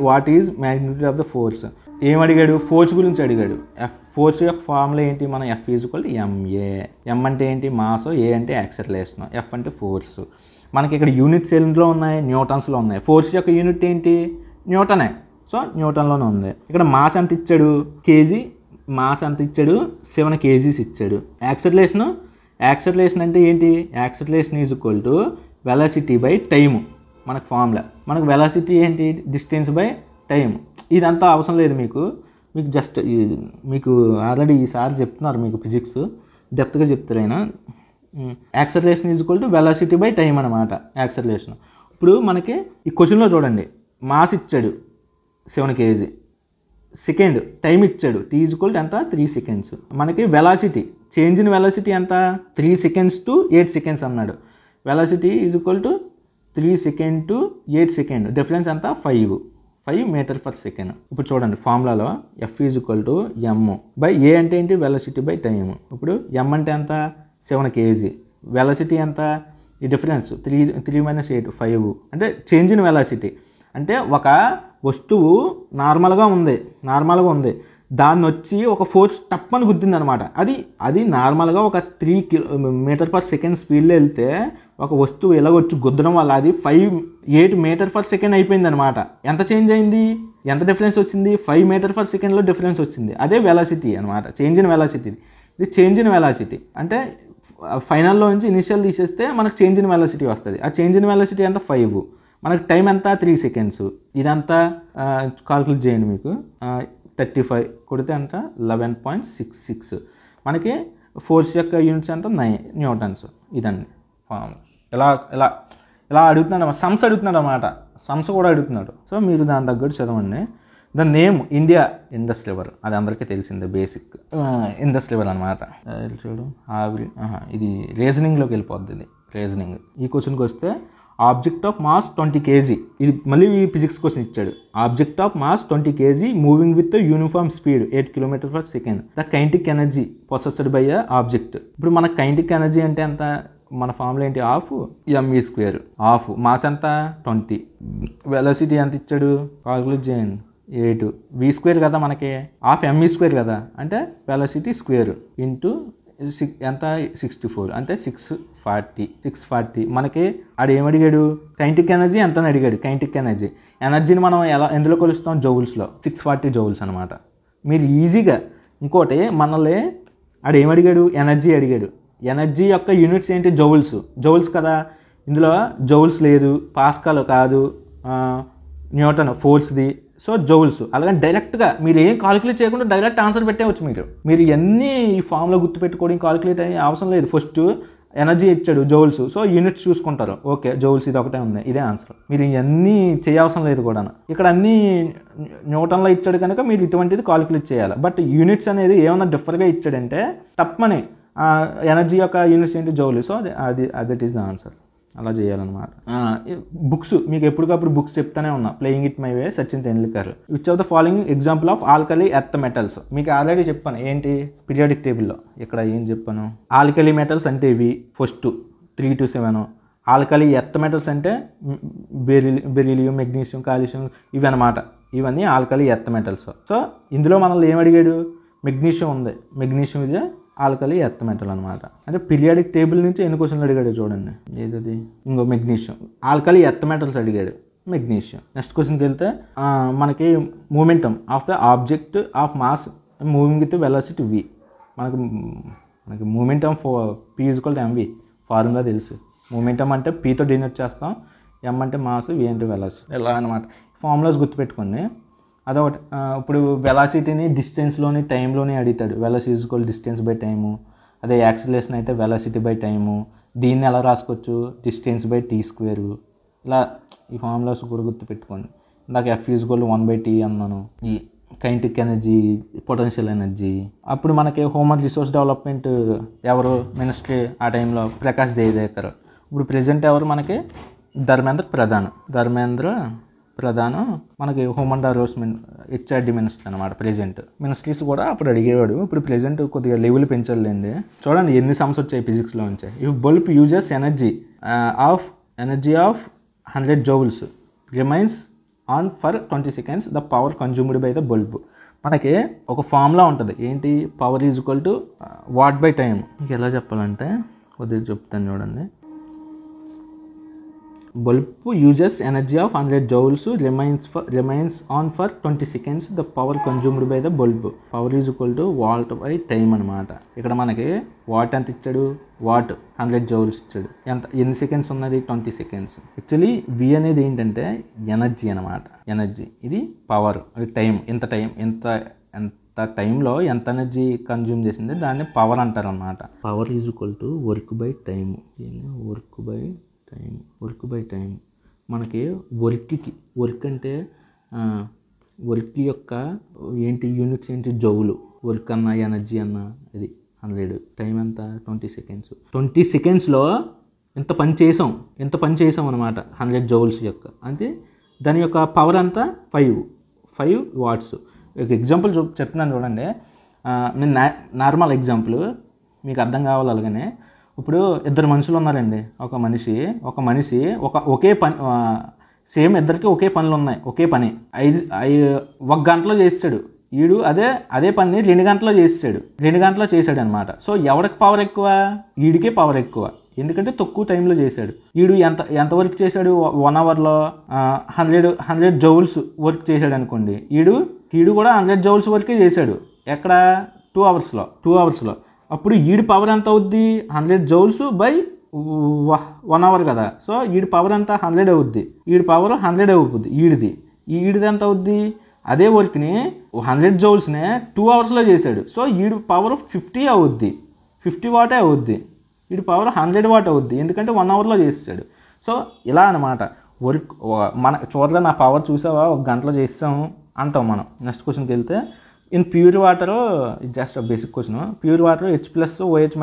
what is magnitude of the force ఏం అడిగాడు? ఫోర్స్ గురించి అడిగాడు. ఫోర్స్ యొక్క ఫార్ములా ఏంటి? మన F = ma. M అంటే ఏంటి? మాస్. A అంటే యాక్సెలరేషన్. F అంటే ఫోర్స్. మనకి ఇక్కడ యూనిట్స్ ఎందులో ఉన్నాయి? న్యూటన్స్లో ఉన్నాయి. ఫోర్స్ యొక్క యూనిట్ ఏంటి? న్యూటనే. సో న్యూటన్లోనే ఉంది. ఇక్కడ మాస్ ఎంత ఇచ్చాడు? కేజీ. మాస్ ఎంత ఇచ్చాడు? 7 kgs ఇచ్చాడు. యాక్సెలరేషన్ అంటే ఏంటి? Acceleration = velocity by time. మనకు ఫార్ములా. మనకు వెలాసిటీ ఏంటి? Distance by time. ఇదంతా అవసరం లేదు మీకు జస్ట్ మీకు ఆల్రెడీ ఈసారి చెప్తున్నారు. మీకు ఫిజిక్స్ డెప్త్గా చెప్తారు ఆయన. యాక్సెలరేషన్ = వెలాసిటీ బై టైం అనమాట. యాక్సెలరేషన్. ఇప్పుడు మనకి ఈ క్వశ్చన్లో చూడండి, మాస్ ఇచ్చాడు 7 kg. సెకండ్ టైం ఇచ్చాడు. T = ఎంత? 3 seconds. మనకి వెలాసిటీ, చేంజ్ ఇన్ వెలాసిటీ ఎంత? 3 seconds to 8 seconds అన్నాడు. Velocity = 3 seconds to 8 seconds. Difference ఎంత? 5 మీటర్ పర్ సెకండ్. ఇప్పుడు చూడండి ఫార్ములాలో F = m బై A అంటే ఏంటి? Velocity by time. ఇప్పుడు m అంటే ఎంత? 7 kg. వెలాసిటీ ఎంత? ఈ డిఫరెన్స్ 3 - 8 5 అంటే చేంజ్ ఇన్ వెలాసిటీ. అంటే ఒక వస్తువు నార్మల్గా ఉంది, దాన్ని వచ్చి ఒక ఫోర్స్ టప్పని గుద్దింది అనమాట. అది నార్మల్గా ఒక 3 మీటర్ పర్ సెకండ్ స్పీడ్లో వెళ్తే ఒక వస్తువు ఎలాగొచ్చి గుద్దడం వల్ల అది 8 మీటర్ పర్ సెకండ్ అయిపోయింది అనమాట. ఎంత చేంజ్ అయింది? ఎంత డిఫరెన్స్ వచ్చింది? 5 మీటర్ పర్ సెకండ్లో డిఫరెన్స్ వచ్చింది. అదే వెలాసిటీ అనమాట. Change in velocity. ఇది చేంజ్ ఇన్ వెలాసిటీ అంటే ఫైనల్లో నుంచి ఇనిషియల్ తీసేస్తే మనకు చేంజ్ ఇన్ వెలాసిటీ వస్తుంది. ఆ చేంజ్ ఇన్ వెలాసిటీ ఎంత? 5. మనకు టైం ఎంత? 3 seconds. ఇదంతా కాల్కులేట్ చేయండి. మీకు 35 కొడితే అంత 11.66. మనకి ఫోర్స్ యొక్క యూనిట్స్ అంతా 9 న్యూటన్స్. ఇదండి ఫామ్. ఇలా అడుగుతున్నాడు. సమ్స్ అడుగుతున్నాడు అన్నమాట. సమ్స్ కూడా అడుగుతున్నాడు. సో మీరు దాని తగ్గట్టు చదవండి. The name India Indus river, అది అందరికీ తెలిసిందే, బేసిక్ ఇండస్ రివర్ అనమాట. చూడు ఇది రీజనింగ్లోకి వెళ్ళిపోద్ది. ఇది రీజనింగ్. ఈ క్వశ్చన్కి వస్తే ఆబ్జెక్ట్ ఆఫ్ మాస్ 20 kg, ఇది మళ్ళీ ఫిజిక్స్ క్వశ్చన్ ఇచ్చాడు. Object of mass 20 kg moving with uniform speed 8 km/s. The kinetic energy possessed by a object. ఇప్పుడు మన కైనెటిక్ ఎనర్జీ అంటే ఎంత, మన ఫార్ములా ఏంటి, హాఫ్ mv². హాఫ్ మాస్ ఎంత 20, వెలాసిటీ ఎంత ఇచ్చాడు కాల్కులేట్ చేయండి 8, v² కదా మనకి, హాఫ్ mv² కదా, అంటే వెలాసిటీ స్క్వేర్ ఇంటూ ఎంత 64, అంటే 640. మనకి ఆడు ఏమడిగాడు, కైనెటిక్ ఎనర్జీ ఎంత అని అడిగాడు. కైనెటిక్ ఎనర్జీని మనం ఎందులో కొలుస్తాం, జౌల్స్లో. 640 జౌల్స్ అనమాట. మీరు ఈజీగా ఇంకోటి మనల్ని ఆడు ఏమడిగాడు, ఎనర్జీ అడిగాడు. ఎనర్జీ యొక్క యూనిట్స్ ఏంటి, జౌల్స్ కదా. ఇందులో జౌల్స్ లేదు, పాస్కల్ కాదు, న్యూటన్ ఫోర్స్ది, సో జౌల్స్. అలాగే డైరెక్ట్గా మీరు ఏం కాలిక్యులేట్ చేయకుండా డైరెక్ట్ ఆన్సర్ పెట్టేవచ్చు. మీరు ఎన్ని ఈ ఫామ్లో గుర్తుపెట్టుకోవడం కాలిక్యులేట్ అయ్యే అవసరం లేదు. ఫస్ట్ ఎనర్జీ ఇచ్చాడు జౌల్స్, సో యూనిట్స్ చూసుకుంటారు. ఓకే జౌల్స్ ఇది ఒకటే ఉంది, ఇదే ఆన్సర్. మీరు ఇవన్నీ చేయవసరం లేదు కూడా. ఇక్కడ అన్నీ న్యూటన్లో ఇచ్చాడు కనుక మీరు ఇటువంటిది కాలిక్యులేట్ చేయాలి. బట్ యూనిట్స్ అనేది ఏమన్నా డిఫరెంట్గా ఇచ్చాడంటే తప్పని ఎనర్జీ యొక్క యూనిట్స్ ఏంటి, joule. So that is the answer. అలా చేయాలన్నమాట. బుక్స్ మీకు ఎప్పటికప్పుడు బుక్స్ చెప్తానే ఉన్నా. Playing it my way, Sachin Tendulkar. Which of the following example of alkali earth metals. మీకు ఆల్రెడీ చెప్పాను ఏంటి, పీరియాడిక్ టేబుల్లో. ఇక్కడ ఏం చెప్పాను, ఆల్కలీ మెటల్స్ అంటే ఇవి first 3 to 7. Alkali earth metals అంటే బెరిలియం, మెగ్నీషియం, కాల్షియం, ఇవి అనమాట. ఇవన్నీ ఆల్కలీ ఎర్త్ మెటల్స్. సో ఇందులో మనల్ని ఏం అడిగాడు, మెగ్నీషియం ఉంది. మెగ్నీషియం ఇది ఆల్కలీ ఎర్త్ మెటల్ అనమాట. అంటే పీరియాడిక్ టేబుల్ నుంచి ఎన్ని క్వశ్చన్లు అడిగాడు చూడండి. ఏదది, ఇంకో మెగ్నీషియం. ఆల్కలీ ఎర్త్ మెటల్స్ అడిగాడు, మెగ్నీషియం. నెక్స్ట్ క్వశ్చన్కి వెళ్తే మనకి momentum of the object of mass moving with velocity v. మనకి మూమెంటమ్ p = mv ఫార్ములా తెలుసు. మూమెంటమ్ అంటే pతో డినోట్ చేస్తాం, m అంటే మాస్, v అంటే వెలాసిటీ. ఎలా అనమాట. ఫార్ములాస్ గుర్తుపెట్టుకోండి. అదొకటి. ఇప్పుడు వెలాసిటీని డిస్టెన్స్లోని టైంలోని అడుగుతాడు. Velocity = distance by time. అదే యాక్సిలరేషన్ అయితే వెలాసిటీ బై టైము. దీన్ని ఎలా రాసుకోవచ్చు, డిస్టెన్స్ బై t². ఇలా ఈ ఫార్ములాస్ కూడా గుర్తుపెట్టుకోండి. నాకు f = 1/t అన్నాను. ఈ కైనెటిక్ ఎనర్జీ, పొటెన్షియల్ ఎనర్జీ. అప్పుడు మనకి హ్యూమన్ రిసోర్స్ డెవలప్మెంట్ ఎవరు మినిస్ట్రీ ఆ టైంలో, ప్రకాష్ జవదేకర్. ఇప్పుడు ప్రెజెంట్ ఎవరు మనకి, ధర్మేంద్ర ప్రధాన్ మనకి హ్యూమన్ డెవలప్మెంట్ HRD మినిస్టర్ అనమాట. ప్రెజెంట్ మినిస్ట్రీస్ కూడా అప్పుడు అడిగేవాడు. ఇప్పుడు ప్రెజెంట్ కొద్దిగా లెవెల్ పెంచాలండి. చూడండి ఎన్ని సమ్స్ వచ్చాయి ఫిజిక్స్లో నుంచి. If bulb uses energy of 100 joules remains on for 20 seconds, the power consumed by the bulb. మనకి ఒక ఫార్ములా ఉంటుంది ఏంటి, పవర్ = వాట్ బై టైం. మీకు ఎలా చెప్పాలంటే కొద్దిగా చెప్తాను చూడండి. Bulb uses energy of 100 joules remains on for 20 seconds, the power consumed by the bulb. Power = watt by time అనమాట. ఇక్కడ మనకి వాట్ ఎంత ఇచ్చాడు, వాట్ 100 joules ఇచ్చాడు. ఎన్ని సెకండ్స్ ఉన్నది, 20 seconds. యాక్చువల్లీ V అనేది ఏంటంటే ఎనర్జీ అనమాట. ఎనర్జీ, ఇది పవర్, టైం. ఎంత టైంలో ఎంత ఎనర్జీ కన్జ్యూమ్ చేసింది దాన్ని పవర్ అంటారు అనమాట. Power = work by time. Work by time. మనకి వర్క్ అంటే వర్క్ యొక్క ఏంటి యూనిట్స్ ఏంటి, జౌలు. వర్క్ అన్న ఎనర్జీ అన్న ఇది 100. టైం ఎంత, 20 seconds. 20 secondsలో ఎంత పని చేసాం అనమాట 100 joules యొక్క. అంటే దాని యొక్క పవర్ అంతా 5 watts. ఒక ఎగ్జాంపుల్ చెప్తున్నాను చూడండి. నేను నార్మల్ ఎగ్జాంపుల్ మీకు అర్థం కావాలి. అలాగనే ఇప్పుడు 2 మనుషులు ఉన్నారండి. ఒక మనిషి ఒకే పని, సేమ్ ఇద్దరికి ఒకే పనులు ఉన్నాయి. ఒకే పని 1 గంటలో చేస్తాడు. వీడు అదే పని 2 గంటలో చేసాడు అనమాట. సో ఎవరికి పవర్ ఎక్కువ, వీడికే పవర్ ఎక్కువ. ఎందుకంటే తక్కువ టైంలో చేశాడు. వీడు ఎంత వర్క్ చేశాడు, 1 అవర్లో 100 joules వర్క్ చేశాడు అనుకోండి. వీడు కూడా 100 joules వర్కే చేశాడు. ఎక్కడ, 2 అవర్స్లో. అప్పుడు ఈడి పవర్ ఎంత అవుద్ది, 100 joules బై 1 hour కదా. సో ఈడి పవర్ ఎంత 100 అవుద్ది. ఈడి పవర్ 100 అవుద్ది. ఈడిది ఎంత అవుద్ది, అదే వర్క్ని 100 joulesనే 2 hours చేశాడు. సో ఈడి పవర్ 50 అవుద్ది, 50 watt అవుద్ది. వీడి పవర్ 100 watt అవుద్ది, ఎందుకంటే 1 hour చేస్తాడు. సో ఇలా అనమాట వర్క్. చూడలే నా పవర్ చూసావా, 1 గంటలో చేస్తాము అంటాం మనం. నెక్స్ట్ క్వశ్చన్కి వెళ్తే in pure water, just basic question, pure water H+OH-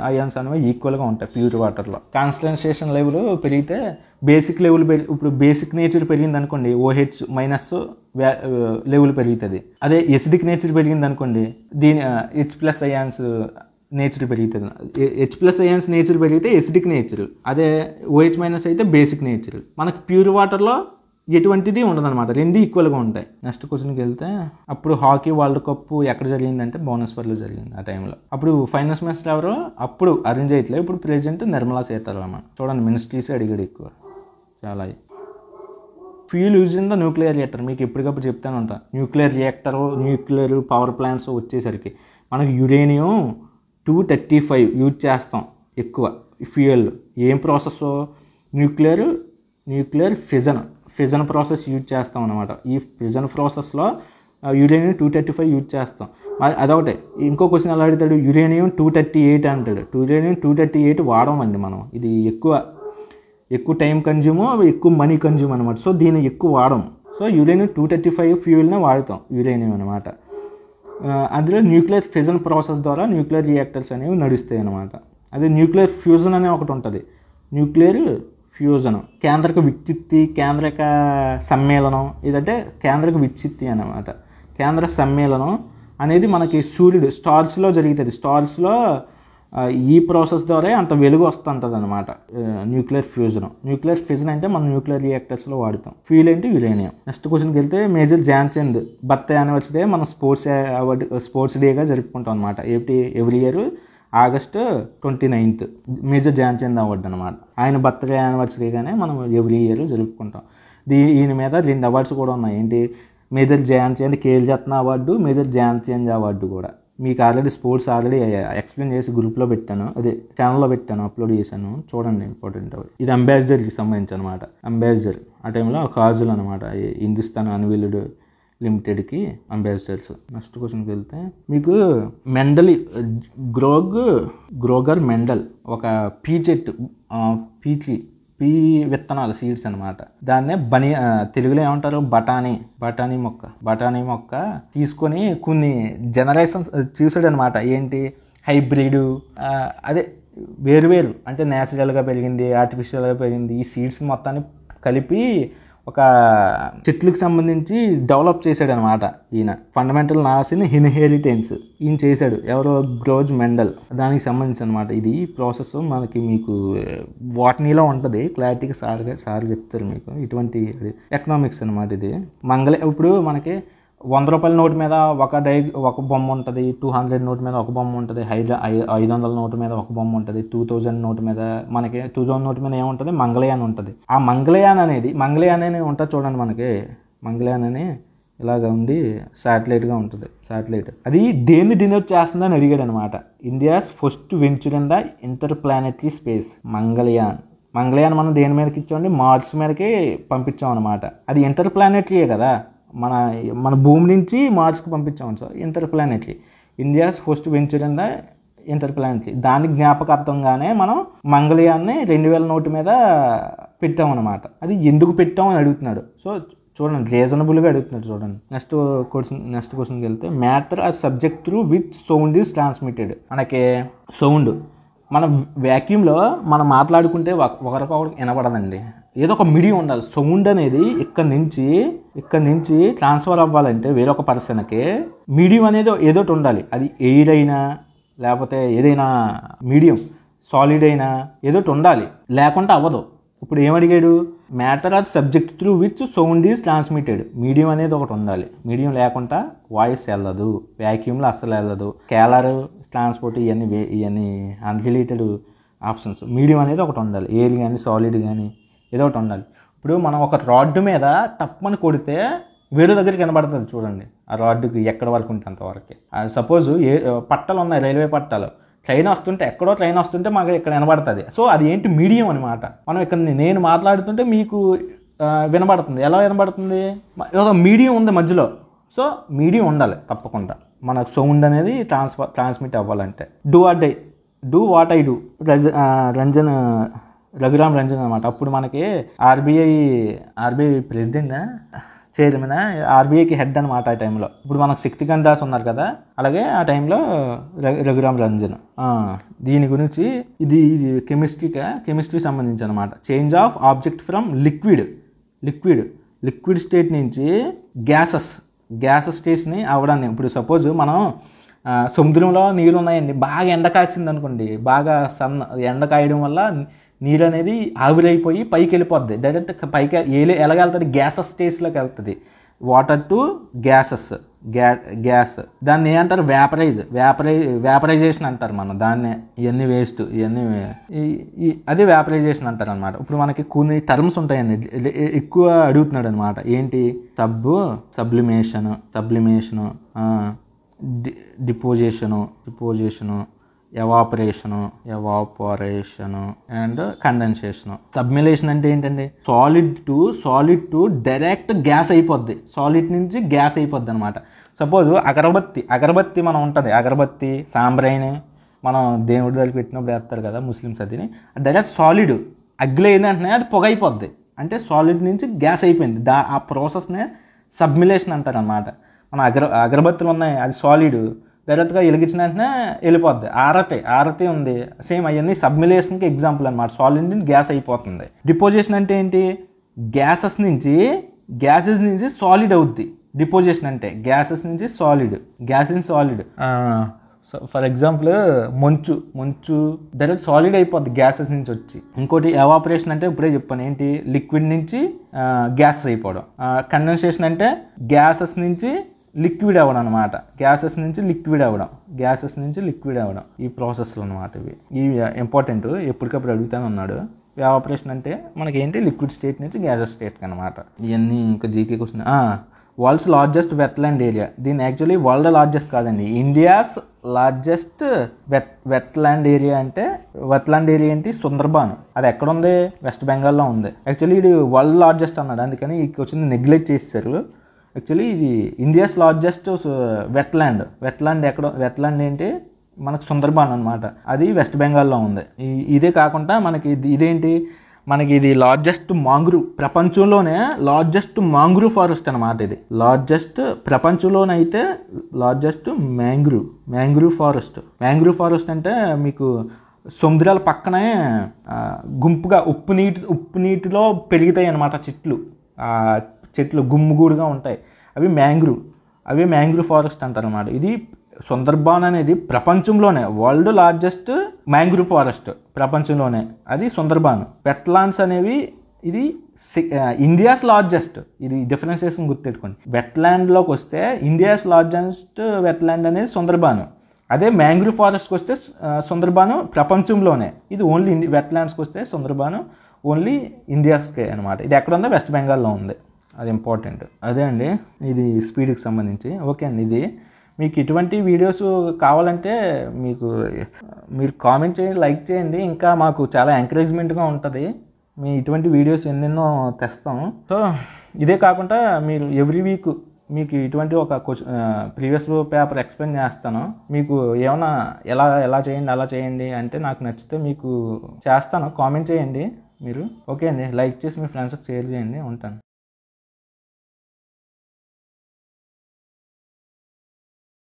ions అనేవి ఈక్వల్గా ఉంటాయి ప్యూర్ వాటర్లో. కాన్సన్ట్రేషన్ లెవెల్ పెరిగితే బేసిక్ లెవెల్ ఇప్పుడు బేసిక్ నేచర్ పెరిగింది అనుకోండి OH- లెవెల్ పెరుగుతుంది. అదే ఎసిడిక్ నేచర్ పెరిగింది అనుకోండి దీని H+ అయాన్స్ నేచర్ పెరుగుతుంది. H+ అయాన్స్ నేచర్ పెరిగితే ఎసిడిక్ నేచర్, అదే OH- అయితే బేసిక్ నేచర్. మనకు ప్యూర్ వాటర్లో ఎటువంటిది ఉండదన్నమాట, రెండు ఈక్వల్గా ఉంటాయి. నెక్స్ట్ క్వశ్చన్కి వెళ్తే అప్పుడు హాకీ వరల్డ్ కప్ ఎక్కడ జరిగిందంటే భువనేశ్వర్లో జరిగింది ఆ టైంలో. అప్పుడు ఫైనాన్స్ మినిస్టర్ ఎవరు అప్పుడు అరేంజ్ చేయట్లేదు, ఇప్పుడు ప్రెసిడెంట్ నిర్మలా సీతారామన్. చూడండి మినిస్ట్రీస్ అడిగాడు ఎక్కువ చాలా. Fuel use in the nuclear reactor, మీకు ఎప్పటికప్పుడు చెప్తాను ఉంటా. Nuclear reactor, nuclear power plants వచ్చేసరికి మనకు యురేనియం 235 యూజ్ చేస్తాం ఎక్కువ ఫ్యూయల్. ఏం process? Nuclear fission process use చేస్తాం అనమాట. ఈ ఫిజన్ ప్రాసెస్లో యురేనియం 235 యూజ్ చేస్తాం. అదొకటే. ఇంకో క్వశ్చన్ ఎలా అడుగుతాడు, యురేనియం 238 అంటాడు. యురేనియం 238 వాడమండి మనం, ఇది ఎక్కువ టైం కన్జ్యూమ్, ఎక్కువ మనీ కన్జ్యూమ్ అనమాట. సో దీన్ని ఎక్కువ వాడం. సో యురేనియం 235 ఫ్యూయల్నే వాడుతాం యురేనియం అనమాట. అందులో న్యూక్లియర్ ఫిజన్ ప్రాసెస్ ద్వారా న్యూక్లియర్ రియాక్టర్స్ అనేవి నడుస్తాయి అనమాట. అదే న్యూక్లియర్ ఫ్యూజన్ అనే ఒకటి ఉంటుంది. న్యూక్లియర్ ఫ్యూజన్, కేంద్రక విచ్చిత్తి, కేంద్రక సమ్మేళనం, ఇదంటే కేంద్రక విచ్చిత్తి అన్నమాట. కేంద్ర సమ్మేళనం అనేది మనకి సూర్యుడు స్టార్స్లో జరుగుతుంది. స్టార్స్లో ఈ ప్రాసెస్ ద్వారా అంత వెలుగు వస్తుంటుంది అనమాట న్యూక్లియర్ ఫ్యూజన్ అంటే మనం న్యూక్లియర్ రియాక్టర్స్లో వాడుతాం. ఫ్యూల్ ఏంటి యురేనియం. నెక్స్ట్ క్వశ్చన్కి వెళ్తే మేజర్ ధ్యాన్చంద్ బర్త్డే యానివర్సరీ మనం స్పోర్ట్స్ డేగా జరుపుకుంటాం అనమాట. Every year August 29 major Dhyan Chand award అనమాట. ఆయన బర్త్డే యానివర్సరీగానే మనం ఎవ్రీ ఇయర్ జరుపుకుంటాం. ఈయన మీద 2 అవార్డ్స్ కూడా ఉన్నాయి. ఏంటి? Major Dhyan Chand Khel Ratna award, major Dhyan Chand award కూడా. మీకు ఆల్రెడీ స్పోర్ట్స్ ఎక్స్ప్లెయిన్ చేసి గ్రూప్లో పెట్టాను, అదే ఛానల్లో పెట్టాను, అప్లోడ్ చేశాను, చూడండి, ఇంపార్టెంట్ అవి. ఇది అంబాసిడర్కి సంబంధించి అనమాట. అంబాసిడర్ ఆ టైంలో కాజులు అనమాట, హిందుస్థాన్ అన్వీల్డ్ లిమిటెడ్కి అంబాసిడర్స్. నెక్స్ట్ క్వశ్చన్కి వెళ్తే మీకు గ్రోగర్ మెండల్ ఒక పీ చెట్టు, పీ విత్తనాలు, సీడ్స్ అనమాట. దాన్నే తెలుగులో ఏమంటారు, బఠానీ మొక్క తీసుకొని కొన్ని జనరేషన్స్ చూసాడు అనమాట. ఏంటి? హైబ్రిడ్, అదే వేరు అంటే న్యాచురల్గా పెరిగింది, ఆర్టిఫిషియల్గా పెరిగింది, ఈ సీడ్స్ మొత్తాన్ని కలిపి ఒక చెట్లకు సంబంధించి డెవలప్ చేశాడు అనమాట ఈయన. ఫండమెంటల్ లాస్ ఇన్ ఇన్హెరిటెన్స్ ఈయన చేశాడు. ఎవరో గ్రోజ్ మెండల్. దానికి సంబంధించి అనమాట ఇది ప్రాసెస్. మీకు బాటనీలో ఉంటుంది, క్లారిటీగా సార్ చెప్తారు మీకు. ఇటువంటి ఎకనామిక్స్ అనమాట ఇది. ఇప్పుడు మనకి 100 రూపాయల నోటు మీద ఒక బొమ్మ ఉంటుంది, 200 నోటు మీద ఒక బొమ్మ ఉంటుంది, 500 నోటు మీద ఒక బొమ్మ ఉంటుంది, 2000 నోటు మీద, మనకి 2000 నోటు మీద ఏముంటుంది, మంగళయాన్ ఉంటుంది. ఆ మంగళయాన్ అనేది ఉంటుంది చూడండి. మనకి మంగళయాన్ అని ఇలాగ ఉండి శాటిలైట్గా ఉంటుంది. అది దేన్ని డినోట్ చేస్తుందని అడిగాడు అనమాట. India's first venture in the inter planetary space Mangalyaan మనం దేని మీదకి ఇచ్చామండి, మార్స్ మీదకి పంపించాం అనమాట. అది ఇంటర్ ప్లానెటరీయే కదా, మన భూమి నుంచి మార్స్కి పంపించాము. So interplanetary, India's first venture in the interplanetary. దానికి జ్ఞాపకార్థంగానే మనం మంగళయాన్ని 2000 నోటు మీద పెట్టామన్నమాట. అది ఎందుకు పెట్టామని అడుగుతున్నాడు. సో చూడండి, రీజనబుల్గా అడుగుతున్నాడు చూడండి. నెక్స్ట్ క్వశ్చన్కి వెళ్తే matter or subject through which sound is transmitted. మనకి సౌండ్ మన వ్యాక్యూమ్లో మనం మాట్లాడుకుంటే ఒకరికొకరికి వినపడదండి, ఏదో ఒక మీడియం ఉండాలి. సౌండ్ అనేది ఇక్కడ నుంచి ట్రాన్స్ఫర్ అవ్వాలంటే వేరొక పర్సన్కి మీడియం అనేది ఏదోటి ఉండాలి. అది ఎయిర్ అయినా లేకపోతే ఏదైనా మీడియం, సాలిడ్ అయినా ఏదోటి ఉండాలి, లేకుంటే అవ్వదు. ఇప్పుడు ఏమడిగాడు, matter or subject through which sound is transmitted. Medium అనేది ఒకటి ఉండాలి, మీడియం లేకుండా వాయిస్ వెళ్ళదు, వ్యాక్యూమ్లో అస్సలు వెళ్ళదు. స్కేలర్, ట్రాన్స్పోర్ట్ ఇవన్నీ అన్రిలేటెడ్ ఆప్షన్స్. మీడియం అనేది ఒకటి ఉండాలి, ఎయిర్ కానీ సాలిడ్ కానీ ఏదో ఒకటి ఉండాలి. ఇప్పుడు మనం ఒక రాడ్ మీద తప్పని కొడితే వేరే దగ్గరికి వినబడుతుంది చూడండి. ఆ రాడ్డుకి ఎక్కడ వరకు ఉంటే అంతవరకే. సపోజ్ పట్టాలు ఉన్నాయి, రైల్వే పట్టాలు, ట్రైన్ వస్తుంటే మాకు ఇక్కడ వినబడుతుంది. సో అది ఏంటి, మీడియం అనమాట. మనం ఇక్కడ నేను మాట్లాడుతుంటే మీకు వినబడుతుంది. ఎలా వినబడుతుంది, ఒక మీడియం ఉంది మధ్యలో. సో మీడియం ఉండాలి తప్పకుండా మనకు సౌండ్ అనేది ట్రాన్స్మిట్ అవ్వాలంటే. Do what I do, Raghuram Ranjan అనమాట. అప్పుడు మనకి ఆర్బీఐ ప్రెసిడెంట్ చైర్మన్, ఆర్బీఐకి హెడ్ అనమాట ఆ టైంలో. ఇప్పుడు మనకు శక్తికాంత్ దాస్ ఉన్నారు కదా, అలాగే ఆ టైంలో రఘురామ్ రంజన్. దీని గురించి ఇది కెమిస్ట్రీ సంబంధించి అనమాట. Change of object from liquid state నుంచి గ్యాసెస్ స్టేట్స్ని అవ్వడాన్ని. ఇప్పుడు సపోజ్ మనం సముద్రంలో నీళ్ళు ఉన్నాయండి, బాగా ఎండ కాసింది అనుకోండి, బాగా ఎండ కాయడం వల్ల నీరు అనేది ఆవిరైపోయి పైకి వెళ్ళిపోద్ది, డైరెక్ట్ పైకి ఎలాగెళ్తుంది, గ్యాసెస్ స్టేట్స్లోకి వెళ్తుంది. వాటర్ టు గ్యాస్ దాన్ని ఏమంటారు, వ్యాపరైజేషన్ అంటారు మనం దాన్నే. ఇవన్నీ వేస్ట్, అది వ్యాపరైజేషన్ అంటారు అనమాట. ఇప్పుడు మనకి కొన్ని టర్మ్స్ ఉంటాయండి, ఎక్కువ అడుగుతున్నాడు అనమాట. ఏంటి, సబ్లిమేషను, డిపోజిషను, ఎవాపరేషను అండ్ కండెన్సేషను. సబ్మిలేషన్ అంటే ఏంటండి, సాలిడ్ టు డైరెక్ట్ గ్యాస్ అయిపోద్ది, సాలిడ్ నుంచి గ్యాస్ అయిపోద్ది అనమాట. సపోజ్ అగరబత్తి మనం ఉంటుంది, అగరబత్తి సాంబ్రైన్ మనం దేవుడి దగ్గర పెట్టినప్పుడు వేస్తారు కదా ముస్లిమ్స్, అదిని డైరెక్ట్ సాలిడ్ అగ్గిలో ఏంటంటే అది పొగ అయిపోద్ది, అంటే సాలిడ్ నుంచి గ్యాస్ అయిపోయింది. ఆ ప్రాసెస్నే సబ్మిలేషన్ అంటారు అనమాట. మన అగరబత్తులు ఉన్నాయి, అది సాలిడ్, డైరెక్ట్గా వెలిగించిన వెంటనే వెళ్ళిపోద్ది. ఆరతి ఉంది, సేమ్ అవన్నీ సబ్మిలేషన్కి ఎగ్జాంపుల్ అనమాట. సాలిడ్ నుంచి గ్యాస్ అయిపోతుంది. డిపోజిషన్ అంటే ఏంటి, గ్యాసెస్ నుంచి సాలిడ్ అవుద్ది. డిపోజిషన్ అంటే గ్యాసెస్ నుంచి సాలిడ్. ఫర్ ఎగ్జాంపుల్ మంచు డైరెక్ట్ సాలిడ్ అయిపోద్ది గ్యాసెస్ నుంచి వచ్చి. ఇంకోటి ఎవాపరేషన్ అంటే ఇప్పుడే చెప్పాను, ఏంటి, లిక్విడ్ నుంచి గ్యాసెస్ అయిపోవడం. కండెన్సేషన్ అంటే గ్యాసెస్ నుంచి లిక్విడ్ అవ్వడం అనమాట, గ్యాసెస్ నుంచి లిక్విడ్ అవ్వడం. ఈ ప్రాసెస్లో అనమాట ఇవి ఇంపార్టెంట్, ఎప్పటికప్పుడు అడుగుతానే ఉన్నాడు. ఎవాపరేషన్ అంటే మనకి ఏంటి, లిక్విడ్ స్టేట్ నుంచి గ్యాసెస్ స్టేట్కి అనమాట. ఇవన్నీ ఇంకా GK question. World's largest wetland area, దీని యాక్చువల్లీ వరల్డ్ లార్జెస్ట్ కాదండి, ఇండియాస్ లార్జెస్ట్ వెట్లాండ్ ఏరియా. అంటే వెట్లాండ్ ఏరియా ఏంటి, సుందర్బాన్. అది ఎక్కడ ఉంది, వెస్ట్ బెంగాల్లో ఉంది. యాక్చువల్లీ ఇది వరల్డ్ లార్జెస్ట్ అన్నాడు, అందుకని ఈ క్వశ్చన్ నెగ్లెక్ట్ చేశారు. యాక్చువల్లీ ఇది ఇండియాస్ లార్జెస్ట్ వెట్లాండ్ ఏంటి, మనకు సుందర్బాన్ అనమాట, అది వెస్ట్ బెంగాల్లో ఉంది. ఇదే కాకుండా మనకి ఇదేంటి, మనకి ఇది ప్రపంచంలోనే లార్జెస్ట్ మాంగ్రూవ్ ఫారెస్ట్ అనమాట. ఇది ప్రపంచంలోనైతే లార్జెస్ట్ మ్యాంగ్రూవ్ ఫారెస్ట్ అంటే మీకు సముద్రాల పక్కనే గుంపుగా ఉప్పు నీటిలో పెరుగుతాయి అన్నమాట చెట్లు గుమ్ముగూడుగా ఉంటాయి, అవి మ్యాంగ్రూవ్ ఫారెస్ట్ అంటారు అన్నమాట. ఇది సుందర్బాన్ అనేది ప్రపంచంలోనే వరల్డ్ లార్జెస్ట్ మ్యాంగ్రూవ్ ఫారెస్ట్, ప్రపంచంలోనే అది సుందర్బాన్. వెట్లాండ్స్ అనేవి ఇది ఇండియాస్ లార్జెస్ట్. ఇది డిఫరెన్సియేషన్ గుర్తెట్టుకోండి. వెట్లాండ్లోకి వస్తే ఇండియాస్ లార్జెస్ట్ వెట్లాండ్ అనేది సుందర్బాన్. అదే మ్యాంగ్రూవ్ ఫారెస్ట్కి వస్తే సుందర్బాన్ ప్రపంచంలోనే. ఇది ఓన్లీ వెట్లాండ్స్కి వస్తే సుందర్బాన్ ఓన్లీ ఇండియాస్కే అనమాట. ఇది ఎక్కడ ఉందో వెస్ట్ బెంగాల్లో ఉంది, అది ఇంపార్టెంట్. అదే అండి ఇది స్పీడ్కి సంబంధించి. ఓకే అండి, ఇది మీకు ఇటువంటి వీడియోస్ కావాలంటే మీరు కామెంట్ చేయండి, లైక్ చేయండి, ఇంకా మాకు చాలా ఎంకరేజ్మెంట్గా ఉంటుంది. ఇటువంటి వీడియోస్ ఎన్నెన్నో తెస్తాం. సో ఇదే కాకుండా మీరు ఎవ్రీ వీక్ మీకు ఇటువంటి ఒక ప్రీవియస్ పేపర్ ఎక్స్ప్లెయిన్ చేస్తాను. మీకు ఏమైనా ఎలా చేయండి అలా చేయండి అంటే నాకు నచ్చితే మీకు చేస్తాను, కామెంట్ చేయండి మీరు. ఓకే అండి, లైక్ చేసి మీ ఫ్రెండ్స్కి షేర్ చేయండి. ఉంటాను.